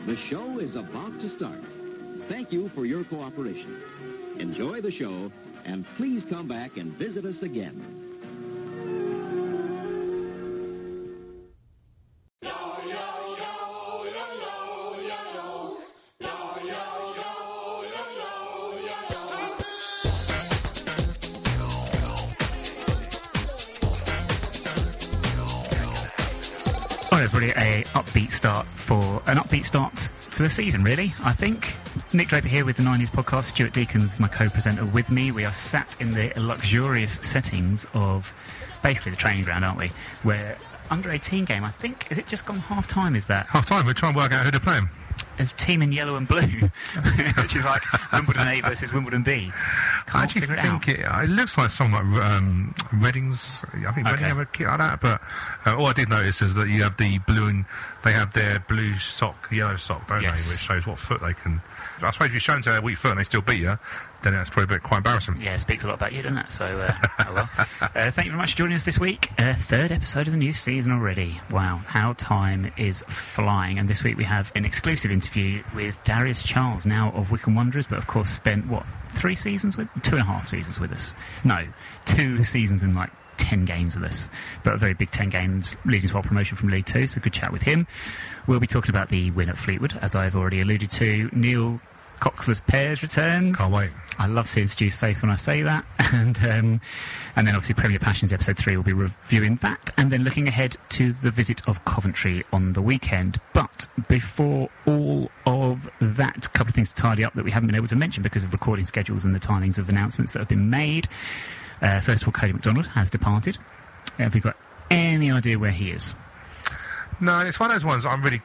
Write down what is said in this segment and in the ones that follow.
The show is about to start. Thank you for your cooperation. Enjoy the show, and please come back and visit us again. Everybody, an upbeat start to the season, really, I think. Nick Draper here with the 90s podcast. Stuart Deacons, my co-presenter, with me. We are sat in the luxurious settings of basically the training ground, aren't we? Where under-18 game, I think, is it just gone half-time, is that? Half-time, we're trying to work out who to play. There's a team in yellow and blue, which is like Wimbledon A versus Wimbledon B. I actually think it looks like something like Reading's. I think Reading have a kit like that, but all I did notice is that you have the blue and they have their blue sock, yellow sock, don't they? Which shows what foot they can. I suppose if you're shown to their weak foot and they still beat you, then that's probably quite embarrassing. Yeah, it speaks a lot about you, doesn't it? So, oh well. Thank you very much for joining us this week. Third episode of the new season already. Wow, how time is flying. And this week we have an exclusive interview with Darius Charles, now of Wycombe Wanderers, but of course spent, 2.5 seasons with us? No, 2 seasons and 10 games with us, but a very big 10 games leading to our promotion from League 2, so good chat with him. We'll be talking about the win at Fleetwood, as I've already alluded to. Neil Coxless Pears returns. Can't wait. I love seeing Stu's face when I say that. And then obviously Premier Passions episode 3 will be reviewing that, and then looking ahead to the visit of Coventry on the weekend. But before all of that, a couple of things to tidy up that we haven't been able to mention because of recording schedules and the timings of announcements that have been made. First of all, Cody McDonald has departed. Have you got any idea where he is? No, it's one of those ones I'm really...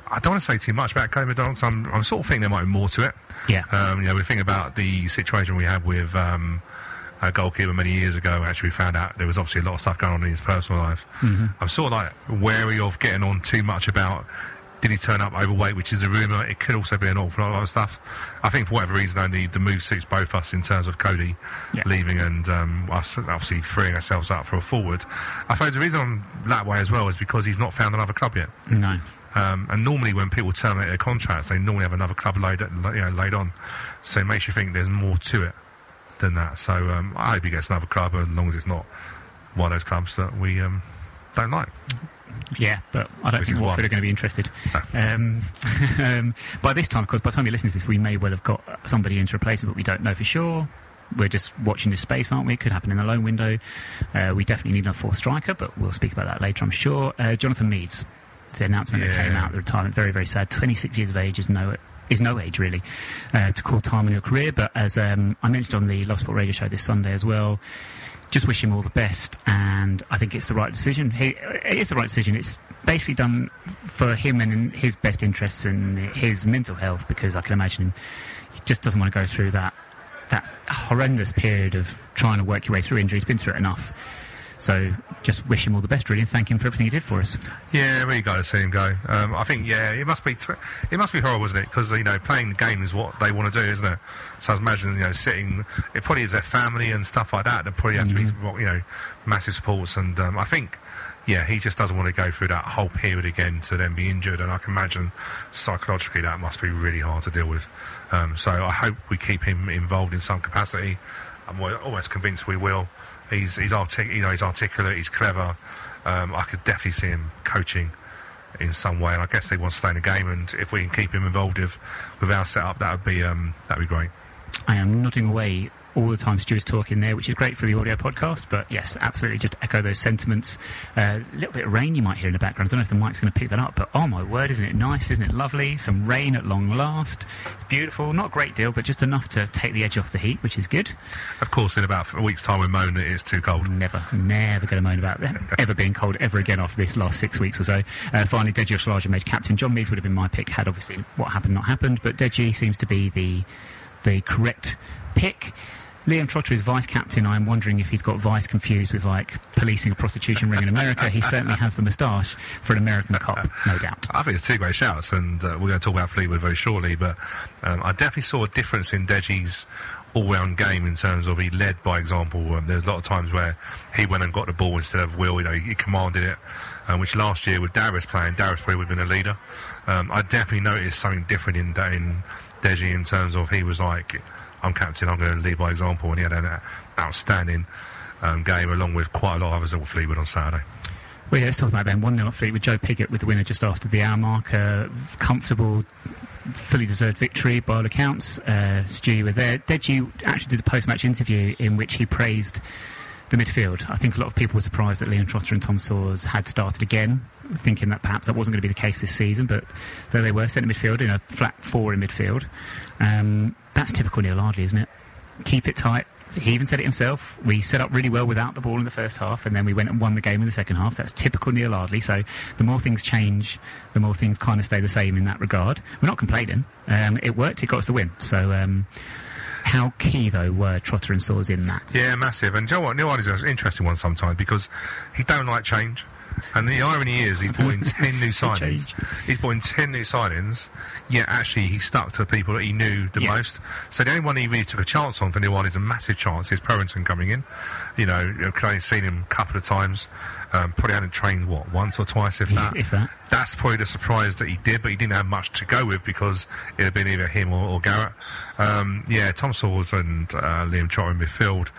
I don't want to say too much about Cody McDonald because I'm sort of thinking there might be more to it. Yeah. We think about the situation we had with a goalkeeper many years ago. Actually, we found out there was obviously a lot of stuff going on in his personal life. Mm-hmm. I'm sort of wary of getting on too much about did he turn up overweight, which is a rumour. It could also be an awful lot of stuff. I think for whatever reason, the move suits both us in terms of Cody leaving and us obviously freeing ourselves up for a forward. I suppose the reason I'm that way as well is because he's not found another club yet. No. And normally when people terminate their contracts, they normally have another club laid on. So it makes you think there's more to it than that. So I hope he gets another club, as long as it's not one of those clubs that we don't like. Yeah, but I don't think Watford are going to be interested. By this time, of course, by the time you listen to this, we may well have got somebody in to replace him, but we don't know for sure. We're just watching this space, aren't we? It could happen in the loan window. We definitely need a fourth striker, but we'll speak about that later, I'm sure. Jonathan Meads, the announcement that came out, the retirement, very, very sad. 26 years of age is no age, really, to call time in your career. But as I mentioned on the Love Sport radio show this Sunday as well, just wish him all the best, and I think it's the right decision. It is the right decision. It's basically done for him and in his best interests and his mental health, because I can imagine he just doesn't want to go through that horrendous period of trying to work your way through injury. He's been through it enough. So just wish him all the best, really, and thank him for everything he did for us. Yeah, really got to see him go. I think, it must be horrible, isn't it? Because playing the game is what they want to do, isn't it? So I was imagining, sitting. It probably is their family and stuff like that. They probably have to be, massive supports. And I think, he just doesn't want to go through that whole period again to then be injured. And I can imagine psychologically that must be really hard to deal with. So I hope we keep him involved in some capacity. I'm almost convinced we will. He's articulate, he's clever. I could definitely see him coaching in some way, and I guess he wants to stay in the game, and if we can keep him involved with our setup, that'd be great. I am nodding away all the time Stuart's talking there, which is great for the audio podcast, but yes, absolutely, just echo those sentiments. A little bit of rain you might hear in the background. I don't know if the mic's going to pick that up, but oh my word, isn't it nice, isn't it lovely? Some rain at long last. It's beautiful, not a great deal, but just enough to take the edge off the heat, which is good. Of course, in about a week's time we moan that it's too cold. Never going to moan about ever being cold ever again after this last 6 weeks or so. Finally, Deji Oshlaja made captain. John Meads would have been my pick had obviously what happened not happened, but Deji seems to be the correct pick. Liam Trotter is vice-captain. I'm wondering if he's got vice confused with, policing a prostitution ring in America. He certainly has the moustache for an American cop, no doubt. I think it's 2 great shouts, and we're going to talk about Fleetwood very shortly, but I definitely saw a difference in Deji's all-round game in terms of he led by example. There's a lot of times where he went and got the ball instead of Will. He commanded it. which last year with Darius playing, Darius probably would have been a leader. I definitely noticed something different in Deji in terms of he was like, I'm captain, I'm going to lead by example, and he had an outstanding game along with quite a lot of others at Fleetwood on Saturday. Well, yeah, let's talk about them. 1-0 at Fleetwood. Joe Pigott with the winner just after the hour mark. Comfortable, fully deserved victory by all accounts. Stu, you were there. Deji actually did a post-match interview in which he praised the midfield. I think a lot of people were surprised that Liam Trotter and Tom Sawers had started again, thinking that perhaps that wasn't going to be the case this season, but there they were, centre midfield in a flat 4 in midfield. That's typical Neil Ardley, isn't it? Keep it tight. He even said it himself. We set up really well without the ball in the first half, and then we went and won the game in the second half. That's typical Neil Ardley. So the more things change, the more things kind of stay the same in that regard. We're not complaining. It worked. It got us the win. So how key, though, were Trotter and Sawers in that? Yeah, massive. And do you know what? Neil Ardley's an interesting one sometimes because he don't like change. And the irony is he's brought in 10 new signings. He's brought in 10 new signings, yet actually he stuck to people that he knew the most. So the only one he really took a chance on for Neil Ardley is a massive chance is Perrington coming in. You know, I've only seen him a couple of times. Probably hadn't trained, once or twice, if that. If that. That's probably the surprise that he did, but he didn't have much to go with because it had been either him or Garrett. Tom Sawers and Liam Trotter in midfield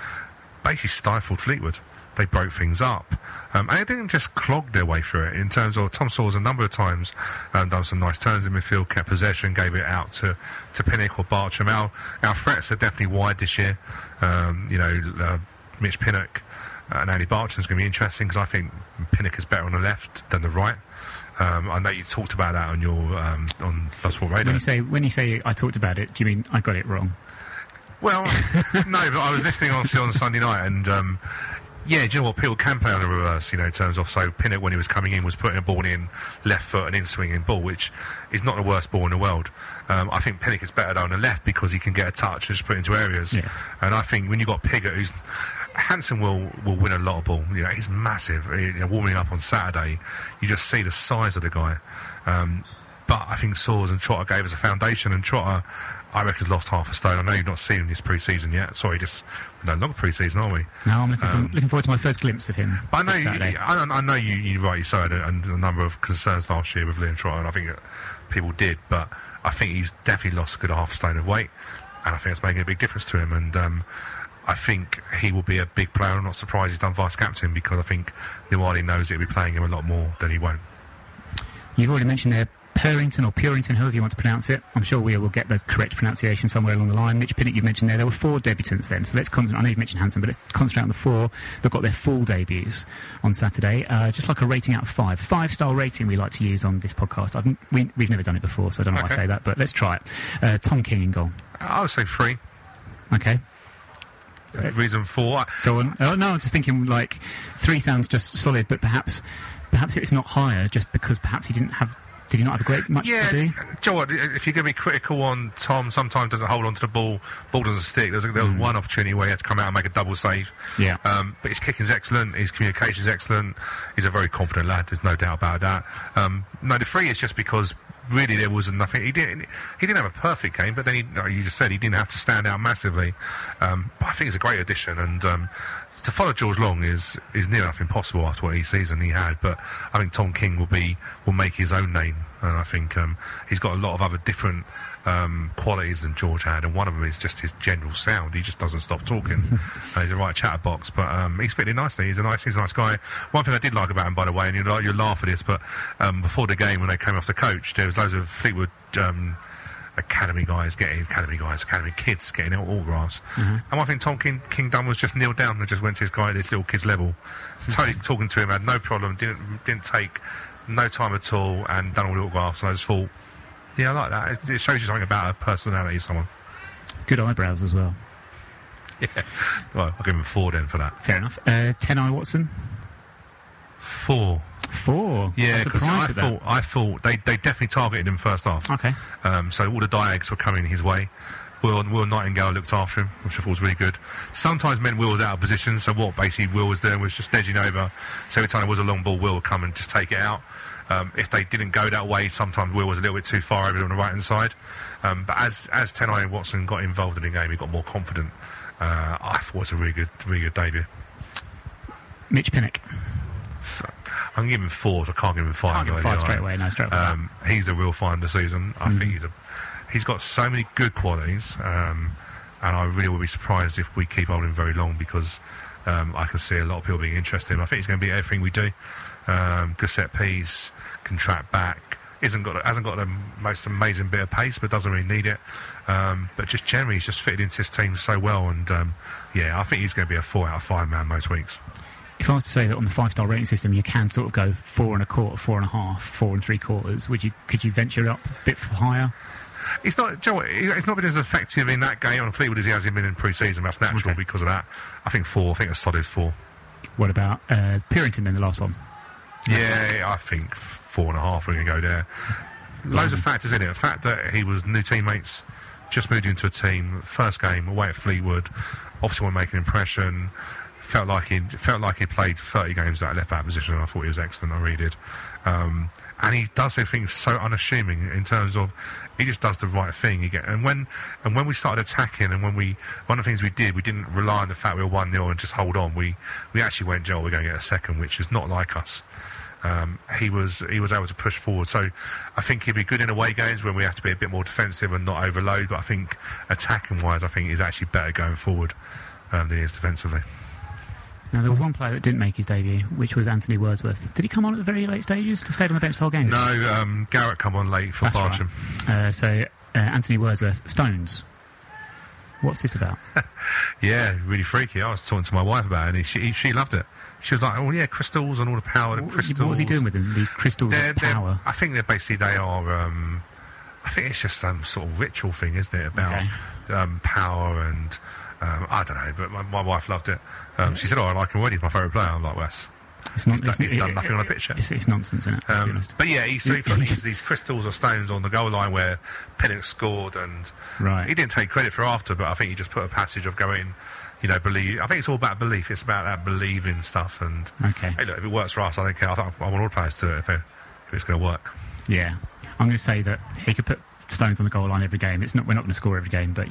basically stifled Fleetwood. They broke things up. And they didn't just clog their way through it in terms of Tom Sawers a number of times done some nice turns in midfield, kept possession, gave it out to Pinnock or Bartram. Our threats are definitely wide this year. Mitch Pinnock and Andy Bartram's going to be interesting because I think Pinnock is better on the left than the right. I know you talked about that on your on Love Sport Radio. When you say I talked about it, do you mean I got it wrong? Well, no, but I was listening obviously on Sunday night and... do you know what? People can play on the reverse, in terms of... So Pinnock, when he was coming in, was putting a ball in left foot and in-swinging ball, which is not the worst ball in the world. I think Pinnock is better on the left because he can get a touch and just put it into areas. Yeah. And I think when you've got Pigott, who's... Hansen will win a lot of ball. He's massive. Warming up on Saturday, you just see the size of the guy. But I think Sawers and Trotter gave us a foundation, and Trotter, I reckon, has lost half a stone. I know you've not seen him this pre-season yet. Sorry, we're no longer pre-season, are we? No, I'm looking forward to my first glimpse of him. But I know you rightly so, and a number of concerns last year with Liam Trotter, and I think people did, but I think he's definitely lost a good half a stone of weight, and I think it's making a big difference to him, and I think he will be a big player. I'm not surprised he's done vice-captain, because I think Neil Ardley knows he'll be playing him a lot more than he won't. You've already mentioned there Purrington or Purington, however you want to pronounce it. I'm sure we will get the correct pronunciation somewhere along the line. Mitch Pinnock, you've mentioned there were 4 debutants then, so let's concentrate. I know you've mentioned Hansen, but let's concentrate on the 4 that got their full debuts on Saturday. Just like a rating out of 5. 5-star rating we like to use on this podcast. We've never done it before, so I don't know why I say that, but let's try it. Tom King in goal. I would say 3. Okay. Reason 4. Go on. Oh, no, I'm just thinking 3 sounds just solid, but perhaps it's not higher just because perhaps he did he not have a great much to do? Yeah, Joe, if you're going to be critical on Tom, sometimes doesn't hold on to the ball doesn't stick. There was one opportunity where he had to come out and make a double save. Yeah. But his kicking's excellent, his communication's excellent, he's a very confident lad, there's no doubt about that. No, the 3 is just because really there wasn't nothing. He didn't have a perfect game, but then you just said he didn't have to stand out massively. But I think it's a great addition, and to follow George Long is near enough impossible after what season he had. But I think Tom King will make his own name, and I think he's got a lot of other different qualities than George had, and one of them is just his general sound. He just doesn't stop talking. He's a right chatterbox, but he's fitting nicely. He's a nice guy. One thing I did like about him, by the way, and you'll laugh at this, but before the game when they came off the coach, there was loads of Fleetwood academy kids getting autographs. And one thing Tom King done was just kneel down and just went to this little kid's level, totally talking to him, had no problem, didn't take no time at all, and done all the autographs. And I just thought, yeah, I like that. It shows you something about a personality of someone. Good eyebrows as well. Yeah. Well, I'll give him 4 then for that. Fair enough. Tenai Watson? 4. 4? Yeah, because I thought they definitely targeted him first half. Okay. So all the diags were coming his way. Will Nightingale looked after him, which I thought was really good. Sometimes meant Will was out of position, so what basically Will was doing was just edging over. So every time there was a long ball, Will would come and just take it out. If they didn't go that way, sometimes Will was a little bit too far over on the right-hand side. But as Tenai Watson got involved in the game, he got more confident. I thought it was a really good debut. Mitch Pinnock. I can give him 4. I can't give him 5. Can't give him 5 straight away. No, straight away. He's the real find of the season. I think he's got so many good qualities, and I really will be surprised if we keep holding him very long, because I can see a lot of people being interested in him. I think he's going to be everything we do. Good set piece, can track back. Hasn't got the most amazing bit of pace, but doesn't really need it. But just generally, he's just fitted into his team so well, and I think he's going to be a 4 out of 5 man most weeks. If I was to say that on the 5-star rating system, you can sort of go 4 1/4, 4 1/2, 4 3/4, could you venture up a bit higher? It's not. Do you know what, it's not been as effective in that game on Fleetwood as he has been in pre-season. That's natural because of that. I think 4. I think a solid 4. What about Purrington then, the last one? Yeah, I think 4 1/2. We're going to go there. Loads of factors in it. The fact that he was new teammates, just moved into a team, first game away at Fleetwood, obviously want to make an impression. Felt like he played 30 games at left back position, and I thought he was excellent. I really did. And he does everything so unassuming in terms of he just does the right thing. And when we started attacking, and one of the things we did, we didn't rely on the fact we were 1-0 and just hold on. We actually went, Joel, we're going to get a second, which is not like us. He was able to push forward. So I think he'd be good in away games when we have to be a bit more defensive and not overload. But I think attacking wise, I think he's actually better going forward than he is defensively. Now, there was one player that didn't make his debut, which was Anthony Wordsworth. Did he come on at the very late stages? He stayed on the bench the whole game? No, Garrett come on late for Bartram. Right. Anthony Wordsworth, Stones. What's this about? Yeah, really freaky. I was talking to my wife about it, and she loved it. She was like, oh yeah, crystals and all the power. Crystals. What was he doing with them, these crystals of power? I think they are... I think it's just some sort of ritual thing, isn't it, about power and... I don't know, but my wife loved it. She said, I like him already, he's my favourite player. I'm like, well, he's done nothing on a pitch yet. It's nonsense, isn't it? To be honest. But yeah, he put these crystals or stones on the goal line where Pinnock scored, and he didn't take credit for after, but I think he just put a passage of going, believe. I think it's all about belief. It's about that believing stuff. And hey, look, if it works for us, I don't care. I want all players to do it if it's going to work. Yeah, I'm going to say that he could put stones on the goal line every game. We're not going to score every game, but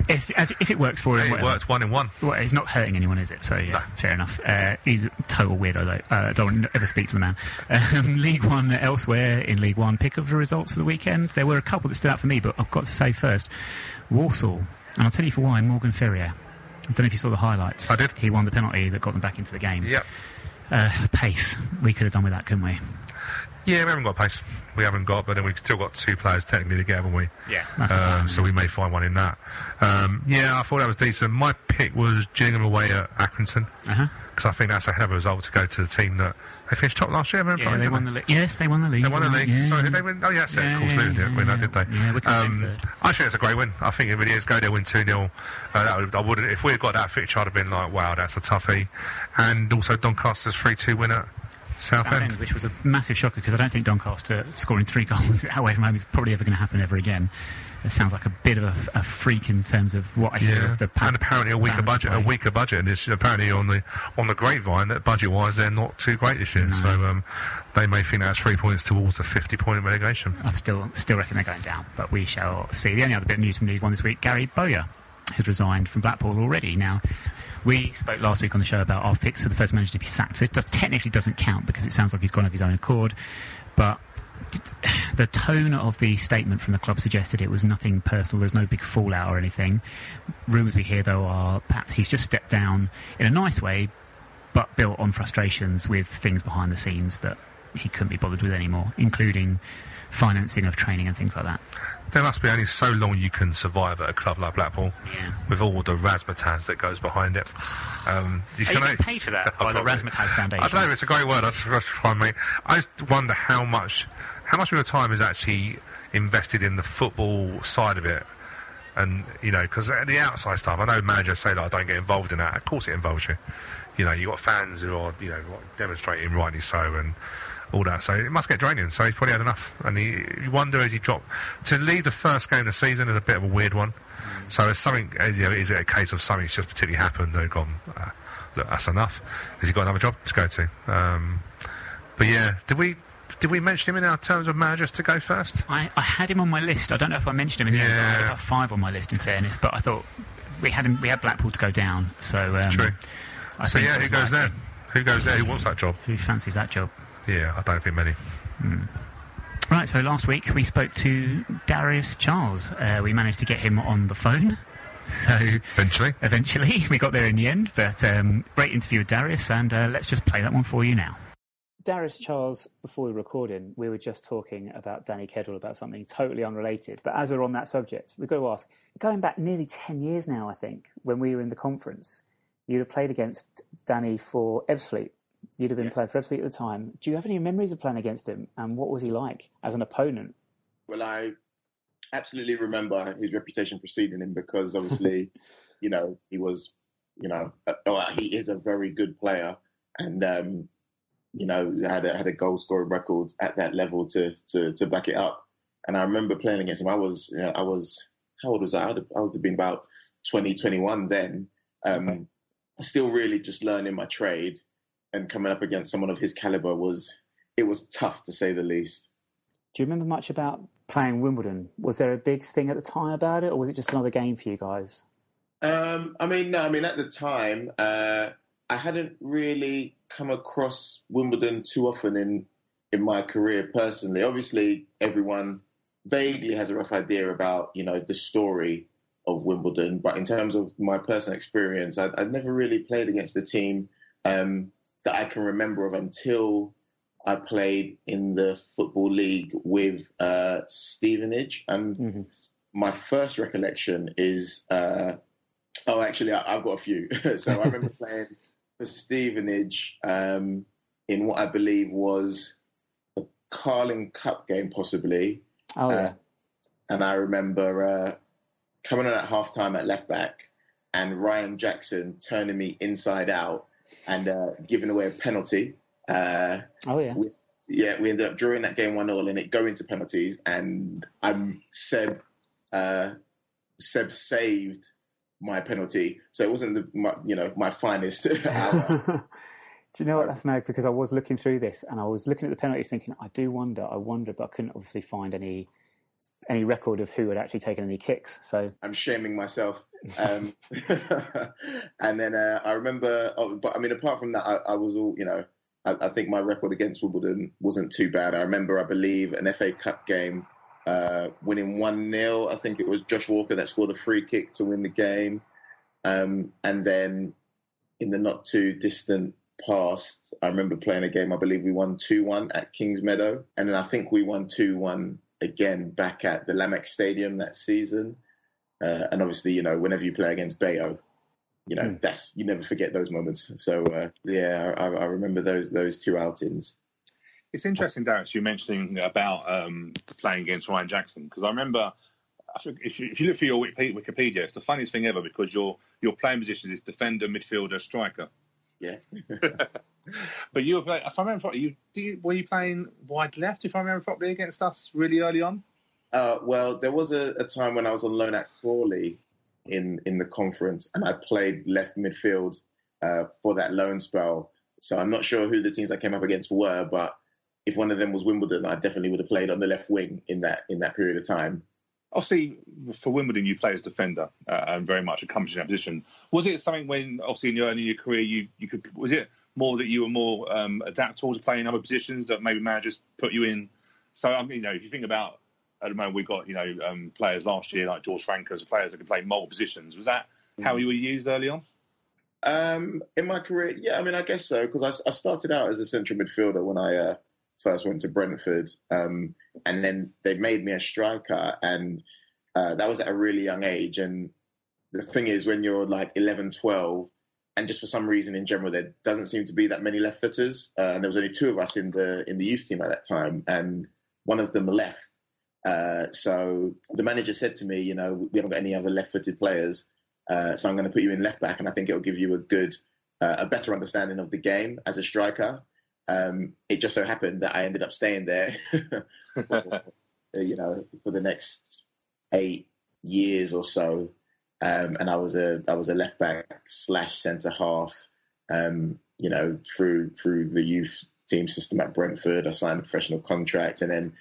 if it works for him, it worked 1 in 1. Well, he's not hurting anyone, is it? So yeah, no. Fair enough. He's a total weirdo, though. I don't ever speak to the man. League One elsewhere in League One. Pick of the results for the weekend. There were a couple that stood out for me, but I've got to say first, Walsall, and I'll tell you for why. Morgan Ferrier. I don't know if you saw the highlights. I did. He won the penalty that got them back into the game. Yep. Pace. We could have done with that, couldn't we? Yeah, we haven't got pace. We haven't got, but then we've still got 2 players technically to get, haven't we? Yeah. So we may find one in that. I thought that was decent. My pick was Gillingham away at Accrington, because I think that's a hell of a result to go to the team that they finished top last year. Yeah, they won the league. Yes, they won the league. They won the league. Yeah. Sorry, did they win? Oh, yes, of course, Luton didn't win that, did they? Yeah, I think it's a great win. I think it really is. Go there, win 2-0. I wouldn't. If we had got that fixture, I'd have been like, wow, that's a toughie. And also Doncaster's 3-2 win at Southend, which was a massive shocker, because I don't think Doncaster scoring 3 goals away from home is probably ever going to happen ever again. It sounds like a bit of a freak in terms of what I hear of the and apparently a weaker budget, and it's apparently on the grapevine that budget-wise they're not too great this year. No. So they may think that's 3 points towards a 50-point relegation. I still reckon they're going down, but we shall see. The only other bit of news from League One this week: Gary Bowyer has resigned from Blackpool already. Now, we spoke last week on the show about our fix for the first manager to be sacked. So it technically doesn't count, because it sounds like he's gone of his own accord, but the tone of the statement from the club suggested it was nothing personal. There's no big fallout or anything. Rumours we hear, though, are perhaps he's just stepped down in a nice way, but built on frustrations with things behind the scenes that he couldn't be bothered with anymore, including financing of training and things like that. There must be only so long you can survive at a club like Blackpool, with all the razzmatazz that goes behind it. Are you getting paid for that by the Razzmatazz Foundation? I don't know, it's a great word. I just wonder how much of your time is actually invested in the football side of it. And, because the outside stuff, I know managers say that I don't get involved in that. Of course it involves you. You've got fans who are, demonstrating, rightly so, and all that, so it must get draining. So he's probably had enough, and you wonder as he dropped to leave the first game of the season is a bit of a weird one. So is it a case of something's just particularly happened? They've gone, look, that's enough. Has he got another job to go to? But yeah, did we mention him in our terms of managers to go first? I had him on my list. I don't know if I mentioned him in the end. I had about 5 on my list, in fairness, but I thought we had Blackpool to go down. So true. Who goes there? Who goes there? Who wants that job? Who fancies that job? Yeah, I don't think many. Right, so last week we spoke to Darius Charles. We managed to get him on the phone. So Eventually, we got there in the end. But great interview with Darius, and let's just play that one for you now. Darius Charles, before we were recording, we were just talking about Danny Kedwell, about something totally unrelated. But as we're on that subject, we've got to ask, going back nearly 10 years now, I think, when we were in the conference, you'd have played against Danny for Ebbsfleet. You'd have been playing for Ebbsfleet at the time. Do you have any memories of playing against him, and what was he like as an opponent? Well, I absolutely remember his reputation preceding him because obviously, he was, he is a very good player, and had a goal scoring record at that level to back it up. And I remember playing against him. I was how old was I? I was been about 20, 21 then. Still really just learning my trade, and coming up against someone of his caliber was tough, to say the least. Do you remember much about playing Wimbledon? Was there a big thing at the time about it, or was it just another game for you guys? At the time, I hadn't really come across Wimbledon too often in my career personally. Obviously, everyone vaguely has a rough idea about, the story of Wimbledon. But in terms of my personal experience, I'd never really played against a team that I can remember of until I played in the Football League with Stevenage. And my first recollection is... I've got a few. So I remember playing for Stevenage in what I believe was a Carling Cup game, possibly. Oh, yeah. And I remember coming on at half-time at left-back and Ryan Jackson turning me inside out and giving away a penalty. We ended up drawing that game 1-0 and it going to penalties. And Seb saved my penalty, so it wasn't my finest hour. Do you know what, that's mad, because I was looking through this and I was looking at the penalties thinking, I wonder, but I couldn't obviously find any record of who had actually taken any kicks. So I'm shaming myself. And then I remember, apart from that, I was all, I think my record against Wimbledon wasn't too bad. I remember, I believe, an FA Cup game, winning 1-0. I think it was Josh Walker that scored a free kick to win the game. And then in the not too distant past, I remember playing a game, I believe we won 2-1 at Kingsmeadow. And then I think we won 2-1 again back at the Lamex Stadium that season. And obviously, whenever you play against Bayo, that's, you never forget those moments. So, I remember those two outings. It's interesting, Darius, you mentioning about playing against Ryan Jackson, because I remember, if you look for your Wikipedia, it's the funniest thing ever, because your playing positions is defender, midfielder, striker. Yeah. But you were playing, if I remember properly, were you playing wide left, if I remember properly, against us really early on? Well, there was a time when I was on loan at Crawley in the conference, and I played left midfield for that loan spell. So I'm not sure who the teams I came up against were, but if one of them was Wimbledon, I definitely would have played on the left wing in that period of time. Obviously, for Wimbledon, you play as defender and very much accomplished in that position. Was it something when, obviously, in your career, you could? Was it more that you were more adaptable to playing other positions that maybe managers put you in? So, if you think about, at the moment, we've got, players last year like George Franco, as players that can play multiple positions. Was that how you were used early on? In my career, yeah, I guess so, because I started out as a central midfielder when I first went to Brentford, and then they made me a striker, and that was at a really young age. And the thing is, when you're like 11, 12, and just for some reason in general, there doesn't seem to be that many left footers, and there was only two of us in the youth team at that time, and one of them left. So the manager said to me, we haven't got any other left-footed players, so I'm going to put you in left back, and I think it'll give you a better understanding of the game as a striker. It just so happened that I ended up staying there, for the next 8 years or so, and I was a left back / centre half, through the youth team system at Brentford. I signed a professional contract, and then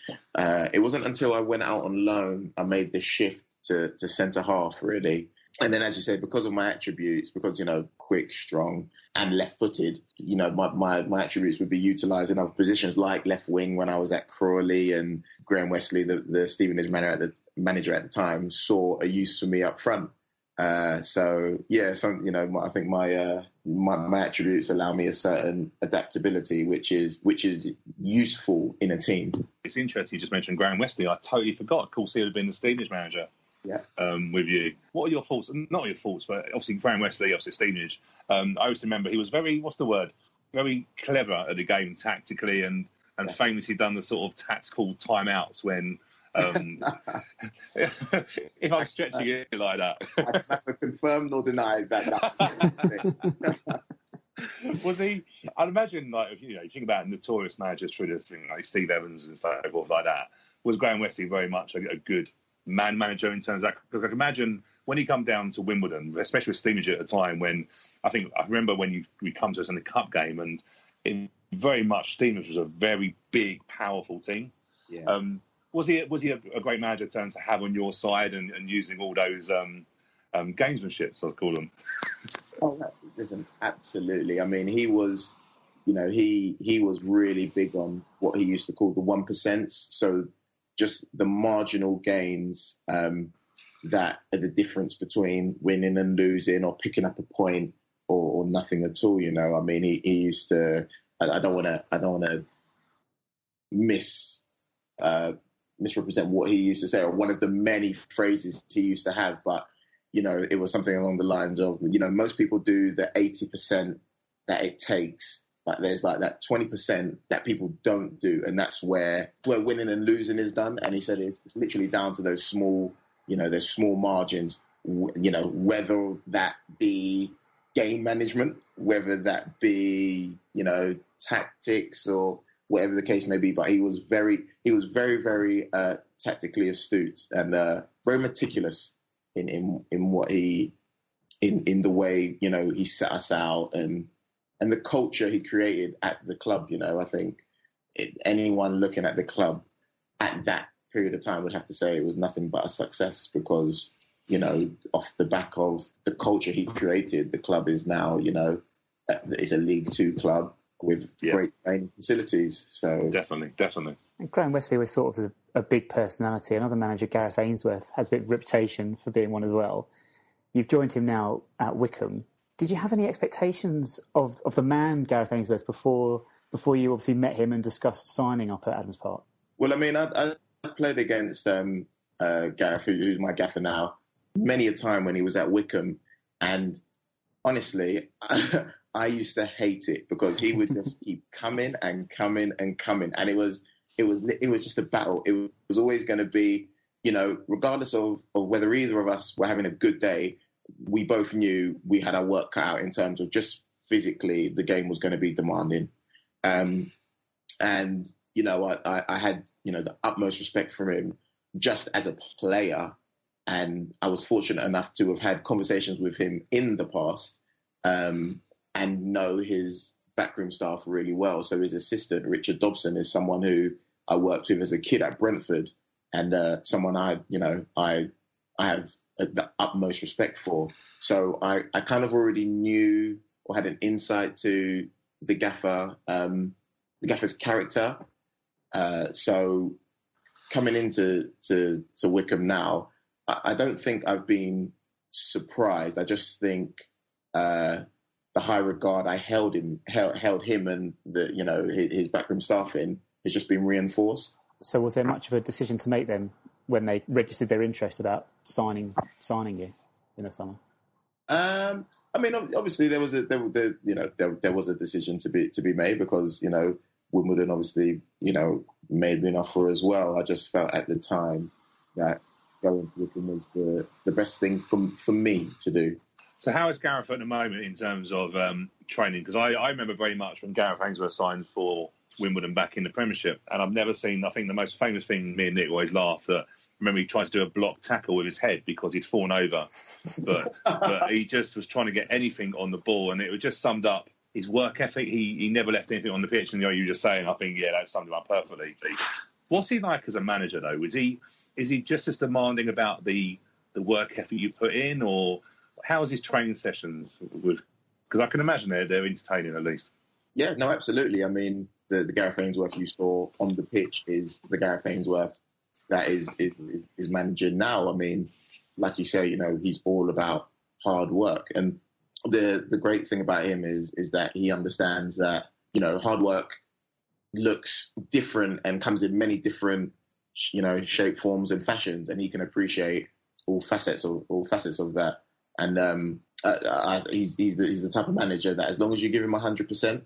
it wasn't until I went out on loan I made the shift to centre half, really. And then, as you say, because of my attributes, because, you know, quick, strong, and left-footed, you know, my attributes would be utilised in other positions like left wing when I was at Crawley, and Graham Westley, the Stevenage manager at the time, saw a use for me up front. So, yeah, you know, I think my attributes allow me a certain adaptability, which is useful in a team. It's interesting you just mentioned Graham Westley. I totally forgot. Of course, he would have been the Stevenage manager. Yeah. With you. What are your thoughts? Not your thoughts, but obviously Graham Westley, obviously Stevenage. I always remember he was very clever at the game tactically, and famously done the sort of tactical timeouts when if I'm stretching it like that. I can never confirm nor deny that. Was he? I'd imagine, like, you know, you think about notorious managers through this thing, like Steve Evans and stuff like that. Was Graham Westley very much a good man manager in terms of that? Because I can imagine when he come down to Wimbledon, especially with Stevenage at the time, when I remember when we come to us in the cup game, and it very much Stevenage was a very big, powerful team. Yeah. Was he a great manager to have on your side and using all those gamesmanships, I'd call them? Oh, listen, absolutely. I mean, he was, you know, he was really big on what he used to call the 1%. So just the marginal gains that are the difference between winning and losing, or picking up a point, or nothing at all. You know, I mean, he used to. I don't want to misrepresent what he used to say, or one of the many phrases he used to have, but, you know, it was something along the lines of, you know, most people do the 80% that it takes, but there's like that 20% that people don't do, and that's where winning and losing is done. And he said it's literally down to those small, you know, there's small margins, you know, whether that be game management, whether that be, you know, tactics, or whatever the case may be. But he was very, very tactically astute, and very meticulous in what in the way, you know, he set us out, and the culture he created at the club. You know, I think anyone looking at the club at that period of time would have to say it was nothing but a success, because, you know, off the back of the culture he created, the club is now, you know, it's a League Two club with great training facilities. So definitely. And Graham Westley was sort of a big personality. Another manager, Gareth Ainsworth, has a bit of reputation for being one as well. You've joined him now at Wycombe. Did you have any expectations of the man Gareth Ainsworth before you obviously met him and discussed signing up at Adams Park? Well, I mean, I played against Gareth, who's my gaffer now, many a time when he was at Wycombe, and honestly, I used to hate it, because he would just keep coming and coming and coming, and it was just a battle. It was always going to be, you know, regardless of whether either of us were having a good day, we both knew we had our work cut out in terms of just physically the game was going to be demanding, and you know, I had, you know, the utmost respect for him just as a player, and I was fortunate enough to have had conversations with him in the past, and know his backroom staff really well. So his assistant, Richard Dobson, is someone who I worked with as a kid at Brentford, and someone I have the utmost respect for. So I kind of already knew, or had an insight to the gaffer's character. So coming into Wycombe now, I don't think I've been surprised. I just think the high regard I held him and the, you know, his backroom staff in has just been reinforced. So was there much of a decision to make then when they registered their interest about signing you in the summer? I mean, obviously there was a decision to be made, because, you know, Wimbledon obviously, you know, made me an offer as well. I just felt at the time that going to Wycombe was the best thing for me to do. So how is Gareth at the moment in terms of training? Because I remember very much when Gareth Ainsworth signed for Wimbledon back in the Premiership, and I've never seen, I think the most famous thing, me and Nick always laugh, that remember he tried to do a block tackle with his head because he'd fallen over, but he just was trying to get anything on the ball, and it was just summed up his work ethic. He never left anything on the pitch, and, you know, you were just saying, I think, yeah, that summed him up perfectly. What's he like as a manager, though? Is he just as demanding about the the work effort you put in, or how's his training sessions? Because I can imagine they're entertaining at least. Yeah, no, absolutely. I mean, the Gareth Ainsworth you saw on the pitch is the Gareth Ainsworth that is managing now. I mean, like you say, he's all about hard work. And the great thing about him is that he understands that, hard work looks different and comes in many different, shape, forms and fashions. And he can appreciate all facets of that. And he's the type of manager that as long as you give him 100%,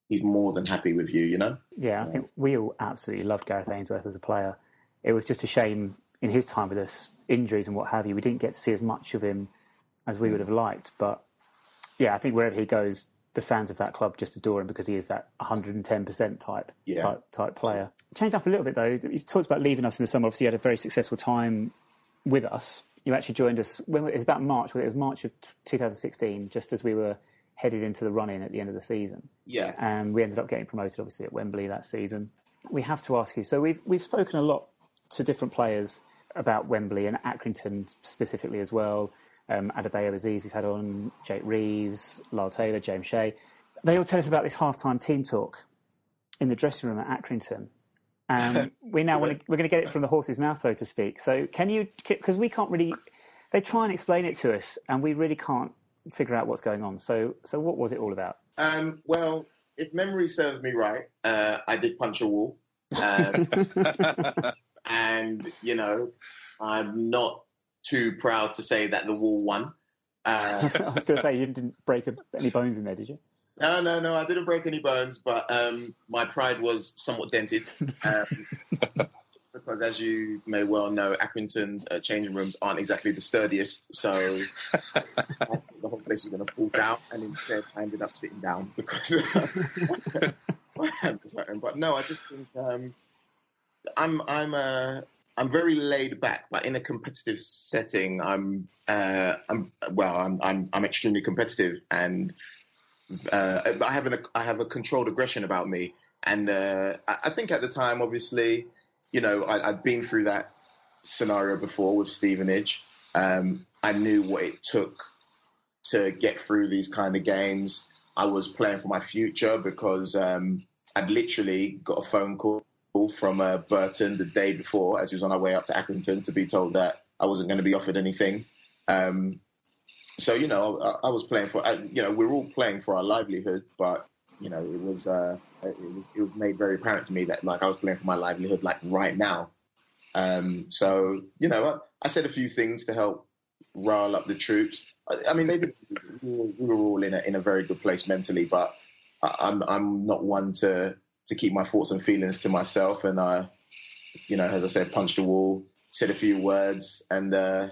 he's more than happy with you, Yeah, I think we all absolutely loved Gareth Ainsworth as a player. It was just a shame in his time with us, injuries and what have you, we didn't get to see as much of him as we would have liked. But yeah, I think wherever he goes, the fans of that club just adore him because he is that 110% type player. Change up a little bit though. You talked about leaving us in the summer. Obviously, you had a very successful time with us. You actually joined us when it was about March. It was March of 2016, just as we were headed into the run-in at the end of the season. Yeah. And we ended up getting promoted, obviously, at Wembley that season. We have to ask you, so we've spoken a lot to different players about Wembley and Accrington specifically as well. Adebayo Aziz we've had on, Jake Reeves, Lyle Taylor, James Shea. They all tell us about this half-time team talk in the dressing room at Accrington. We're going to get it from the horse's mouth, so to speak. So can you, because we can't really, they try and explain it to us and we really can't figure out what's going on. So what was it all about? Well, if memory serves me right, I did punch a wall. And, I'm not too proud to say that the wall won. I was going to say, you didn't break any bones in there, did you? No, I didn't break any bones, but my pride was somewhat dented. Because as you may well know, Accrington's changing rooms aren't exactly the sturdiest, so the whole place was going to fall down, and instead I ended up sitting down because but no, I just think I'm very laid back, but in a competitive setting, I'm extremely competitive, and I have a controlled aggression about me, and I think at the time, obviously, I'd been through that scenario before with Stevenage. I knew what it took to get through these kind of games. I was playing for my future because I'd literally got a phone call from Burton the day before, as he was on our way up to Accrington, to be told that I wasn't going to be offered anything. So, I was playing for, we're all playing for our livelihood, but, it was made very apparent to me that, I was playing for my livelihood, right now. So, I said a few things to help rile up the troops. I mean, we were all in a very good place mentally, but I'm not one to keep my thoughts and feelings to myself. And I, as I said, punched a wall, said a few words, and I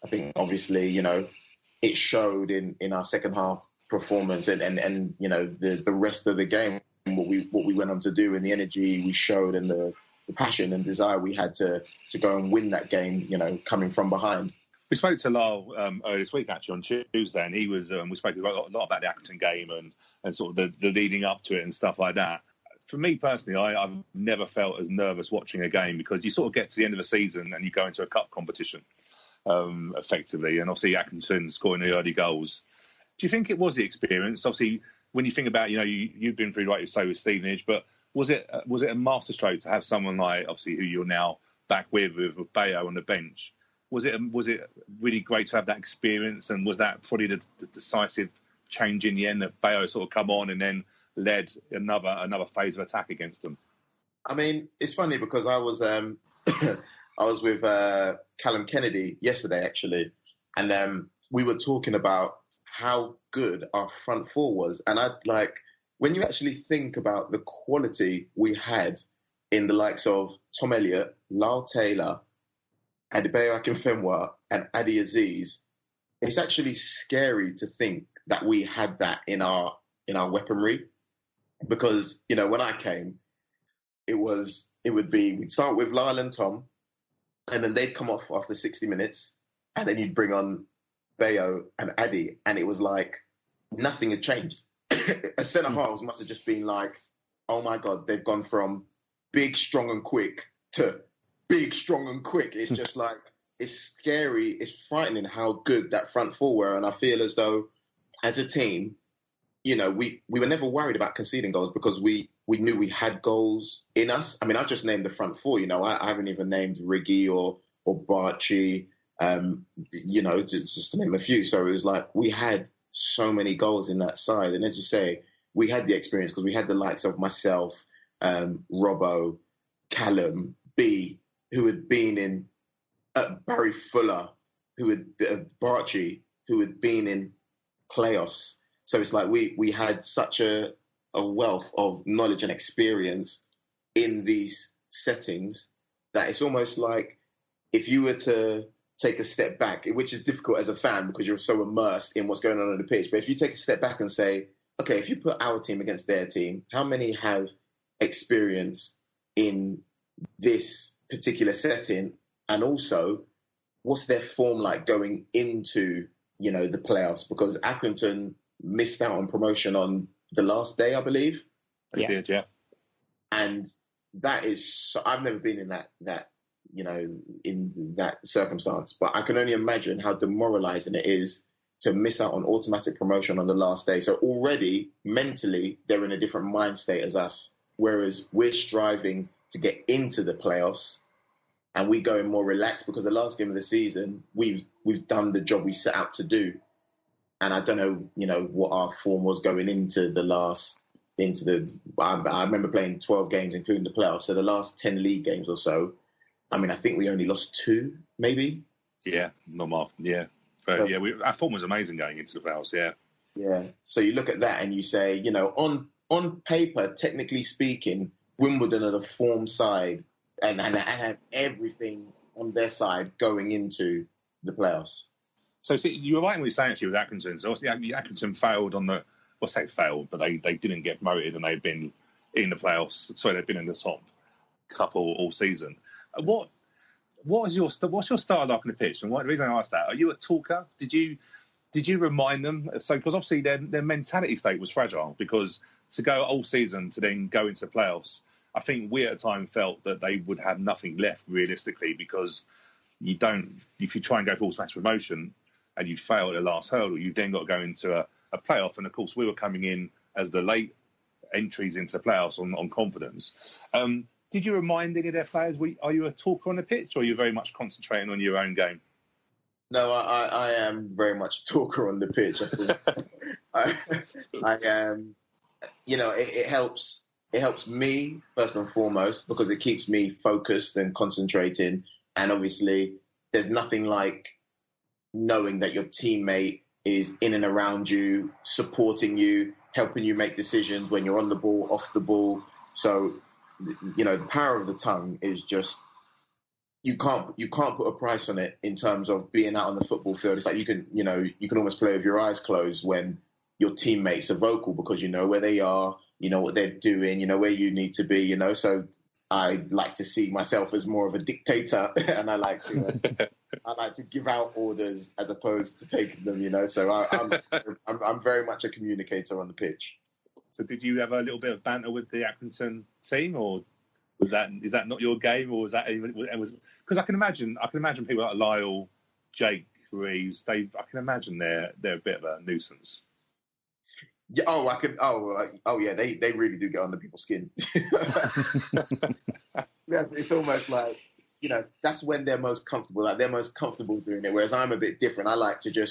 think obviously, it showed in our second half performance and the rest of the game, what we went on to do, and the energy we showed, and the passion and desire we had to go and win that game, coming from behind. We spoke to Lyle earlier this week, actually, on Tuesday, and he was. We spoke a lot about the Accrington game and sort of the leading up to it and stuff like that. For me personally, I've never felt as nervous watching a game, because you sort of get to the end of a season and you go into a cup competition, effectively, and obviously Accrington scoring the early goals. Do you think it was the experience? Obviously, when you think about, you've been through, like you say, with Stevenage, but was it a masterstroke to have someone like, obviously, who you're now back with Bayo on the bench? Was it really great to have that experience, and was that probably the decisive change in the end, that Bayo sort of come on and then led another phase of attack against them? I mean, it's funny because I was I was with Callum Kennedy yesterday, actually, and we were talking about how good our front four was. And when you actually think about the quality we had in the likes of Tom Elliott, Lyle Taylor, Adebayo Akinfenwa, and Adi Aziz, it's actually scary to think that we had that in our weaponry. Because, when I came, we'd start with Lyle and Tom, and then they'd come off after 60 minutes, and then you'd bring on Bayo and Adi, and it was like nothing had changed. A centre halves must have just been like, oh my God, they've gone from big, strong and quick to big, strong and quick. It's just like it's scary, it's frightening how good that front four were. And I feel as though, as a team, you know, we were never worried about conceding goals because we knew we had goals in us. I mean, I just named the front four, you know, I haven't even named Riggy or Barchi, you know, just to name a few. So it was like we had so many goals in that side. And as you say, we had the experience because we had the likes of myself, Robbo, Callum, B, who had been in Barry Fuller, who had Barchi, who had been in playoffs. So it's like we had such a wealth of knowledge and experience in these settings that it's almost like if you were to take a step back, which is difficult as a fan because you're so immersed in what's going on the pitch. But if you take a step back and say, okay, if you put our team against their team, how many have experience in this particular setting? And also, what's their form like going into, you know, the playoffs? Because Accrington missed out on promotion on the last day, I believe. They did, yeah. And that is, I've never been in that, you know, in that circumstance. But I can only imagine how demoralising it is to miss out on automatic promotion on the last day. So already, mentally, they're in a different mind state as us. Whereas we're striving to get into the playoffs and we go in more relaxed because the last game of the season, we've done the job we set out to do. And I don't know, you know, what our form was going into I remember playing 12 games, including the playoffs. So the last 10 league games or so, I mean, I think we only lost 2, maybe. Yeah, not more. Yeah. So, yeah, our form was amazing going into the playoffs, yeah. Yeah. So you look at that and you say, you know, on paper, technically speaking, Wimbledon are the form side and have everything on their side going into the playoffs. So see, you were right when you were saying actually with Accrington. So obviously Accrington failed on the, well, say failed, but they didn't get promoted and they've been in the playoffs. So they've been in the top couple all season. What's your style like on the pitch? And the reason I asked that, are you a talker? Did you remind them? So because obviously their mentality state was fragile because to go all season to then go into the playoffs, I think we at the time felt that they would have nothing left realistically because if you try and go for automatic promotion and you fail at the last hurdle, you've then got to go into a playoff. And of course, we were coming in as the late entries into the playoffs on confidence. Did you remind any of their players, are you a talker on the pitch or are you very much concentrating on your own game? No, I am very much a talker on the pitch. I think I am, you know, it helps me first and foremost because it keeps me focused and concentrating. And obviously, there's nothing like knowing that your teammate is in and around you, supporting you, helping you make decisions when you're on the ball, off the ball. So, you know, the power of the tongue is just, you can't put a price on it in terms of being out on the football field. It's like you can almost play with your eyes closed when your teammates are vocal because you know where they are, you know what they're doing, you know where you need to be, you know. So I like to see myself as more of a dictator, and I like to give out orders as opposed to taking them, you know. So I'm very much a communicator on the pitch. So did you have a little bit of banter with the Accrington team, or is that not your game, or was that even? Because I can imagine people like Lyle, Jake, Reeves. I can imagine they're a bit of a nuisance. Yeah. Yeah. They really do get under people's skin. Yeah, it's almost like, you know, that's when they're most comfortable. Like they're most comfortable doing it. Whereas I'm a bit different. I like to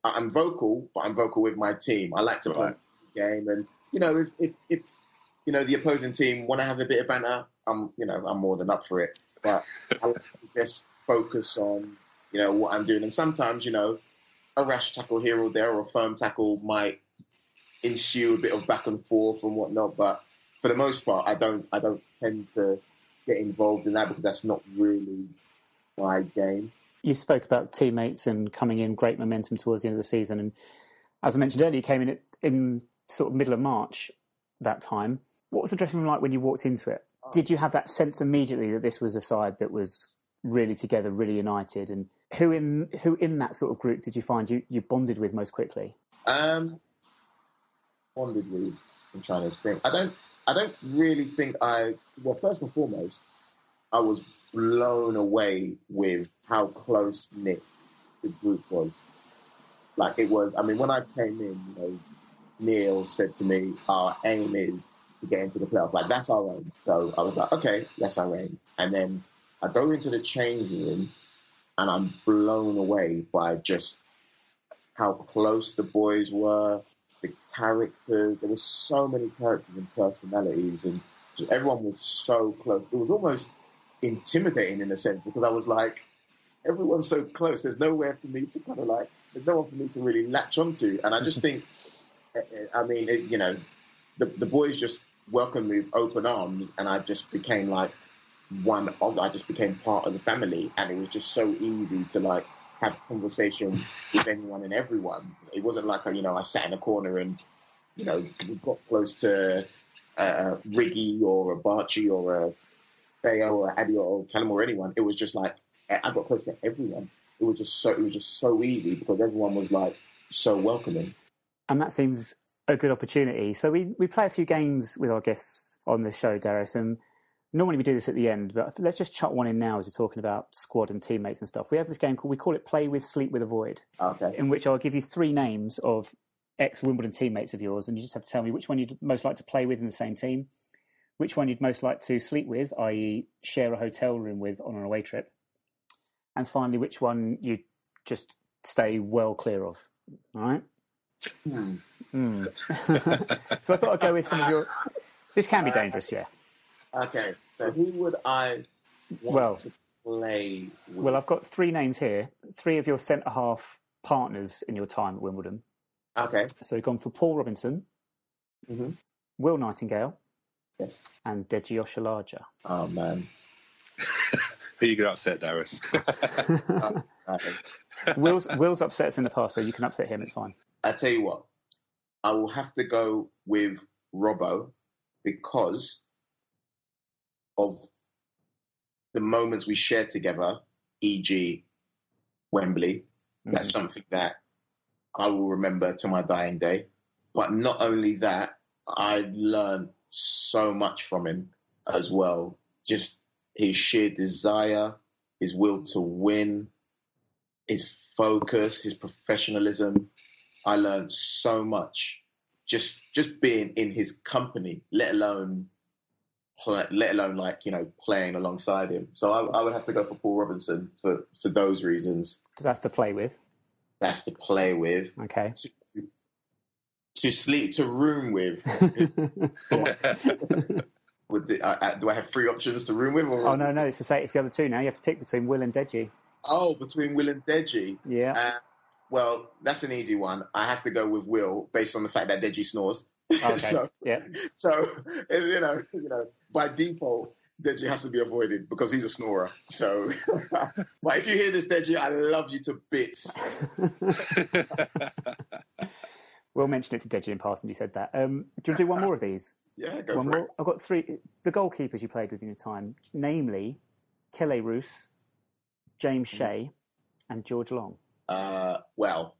I'm vocal, but I'm vocal with my team. I like to play the game, and you know, if you know the opposing team want to have a bit of banter, I'm more than up for it. But I like to just focus on, you know, what I'm doing. And sometimes, you know, a rash tackle here or there or a firm tackle might ensue a bit of back and forth and whatnot. But for the most part, I don't tend to get involved in that because that's not really my game. You spoke about teammates and coming in great momentum towards the end of the season. And as I mentioned earlier, you came in sort of middle of March that time. What was the dressing room like when you walked into it? Did you have that sense immediately that this was a side that was really together, really united? And who in that sort of group did you find you bonded with most quickly? Bonded with? I'm trying to think. I don't really think well, first and foremost, I was blown away with how close-knit the group was. Like, it was, I mean, when I came in, you know, Neil said to me, our aim is to get into the playoff. Like, that's our aim. So I was like, okay, that's our aim. And then I go into the changing room and I'm blown away by just how close the boys were, the characters. There were so many characters and personalities, and just everyone was so close. It was almost intimidating in a sense, because I was like, everyone's so close. There's nowhere for me to kind of like, there's no one for me to really latch onto. And I just think, I mean, you know, the boys just welcomed me with open arms, and I just became like I just became part of the family, and it was just so easy to like have conversations with anyone and everyone. It wasn't like, you know, I sat in a corner and, you know, we got close to Riggy or a Barchi or a Theo or a Addy or Callum or anyone. It was just like, I got close to everyone. It was just so easy, because everyone was like so welcoming. And that seems a good opportunity. So we play a few games with our guests on the show, Darius, and normally we do this at the end, but let's just chuck one in now as we're talking about squad and teammates and stuff. We have this game we call it Play With, Sleep With, Avoid, in which I'll give you 3 names of ex-Wimbledon teammates of yours, and you just have to tell me which one you'd most like to play with in the same team, which one you'd most like to sleep with, i.e. share a hotel room with on an away trip, and finally which one you'd just stay well clear of. All right? So I thought I'd go with some of your... This can be dangerous, yeah. Okay, so who would I want to play with? Well, I've got 3 names here. 3 of your centre-half partners in your time at Wimbledon. Okay. So we've gone for Paul Robinson, Will Nightingale, yes, and Deji Oshalaja. Oh, man. Who you going to upset, Darius? Will's upset us in the past, so you can upset him, it's fine. I tell you what, I will have to go with Robbo, because of the moments we shared together, e.g. Wembley. That's something that I will remember to my dying day. But not only that, I learned so much from him as well. Just his sheer desire, his will to win, his focus, his professionalism. I learned so much just being in his company, let alone like, you know, playing alongside him. So I would have to go for Paul Robinson for those reasons. That's to play with. That's to play with. Okay. To room with. Do I have 3 options to room with? Or... Oh, no, it's the other 2 now. You have to pick between Will and Deji. Oh, between Will and Deji. Yeah. Well, that's an easy one. I have to go with Will based on the fact that Deji snores. Okay. So you know, by default, Deji has to be avoided because he's a snorer. So, but if you hear this, Deji, I love you to bits. Will mentioned it to Deji in passing. You said that. Do you want to do one more of these? Yeah, go one for more. it. I've got 3. The goalkeepers you played with in your time, namely Kelly Roos, James Shea, and George Long. Well,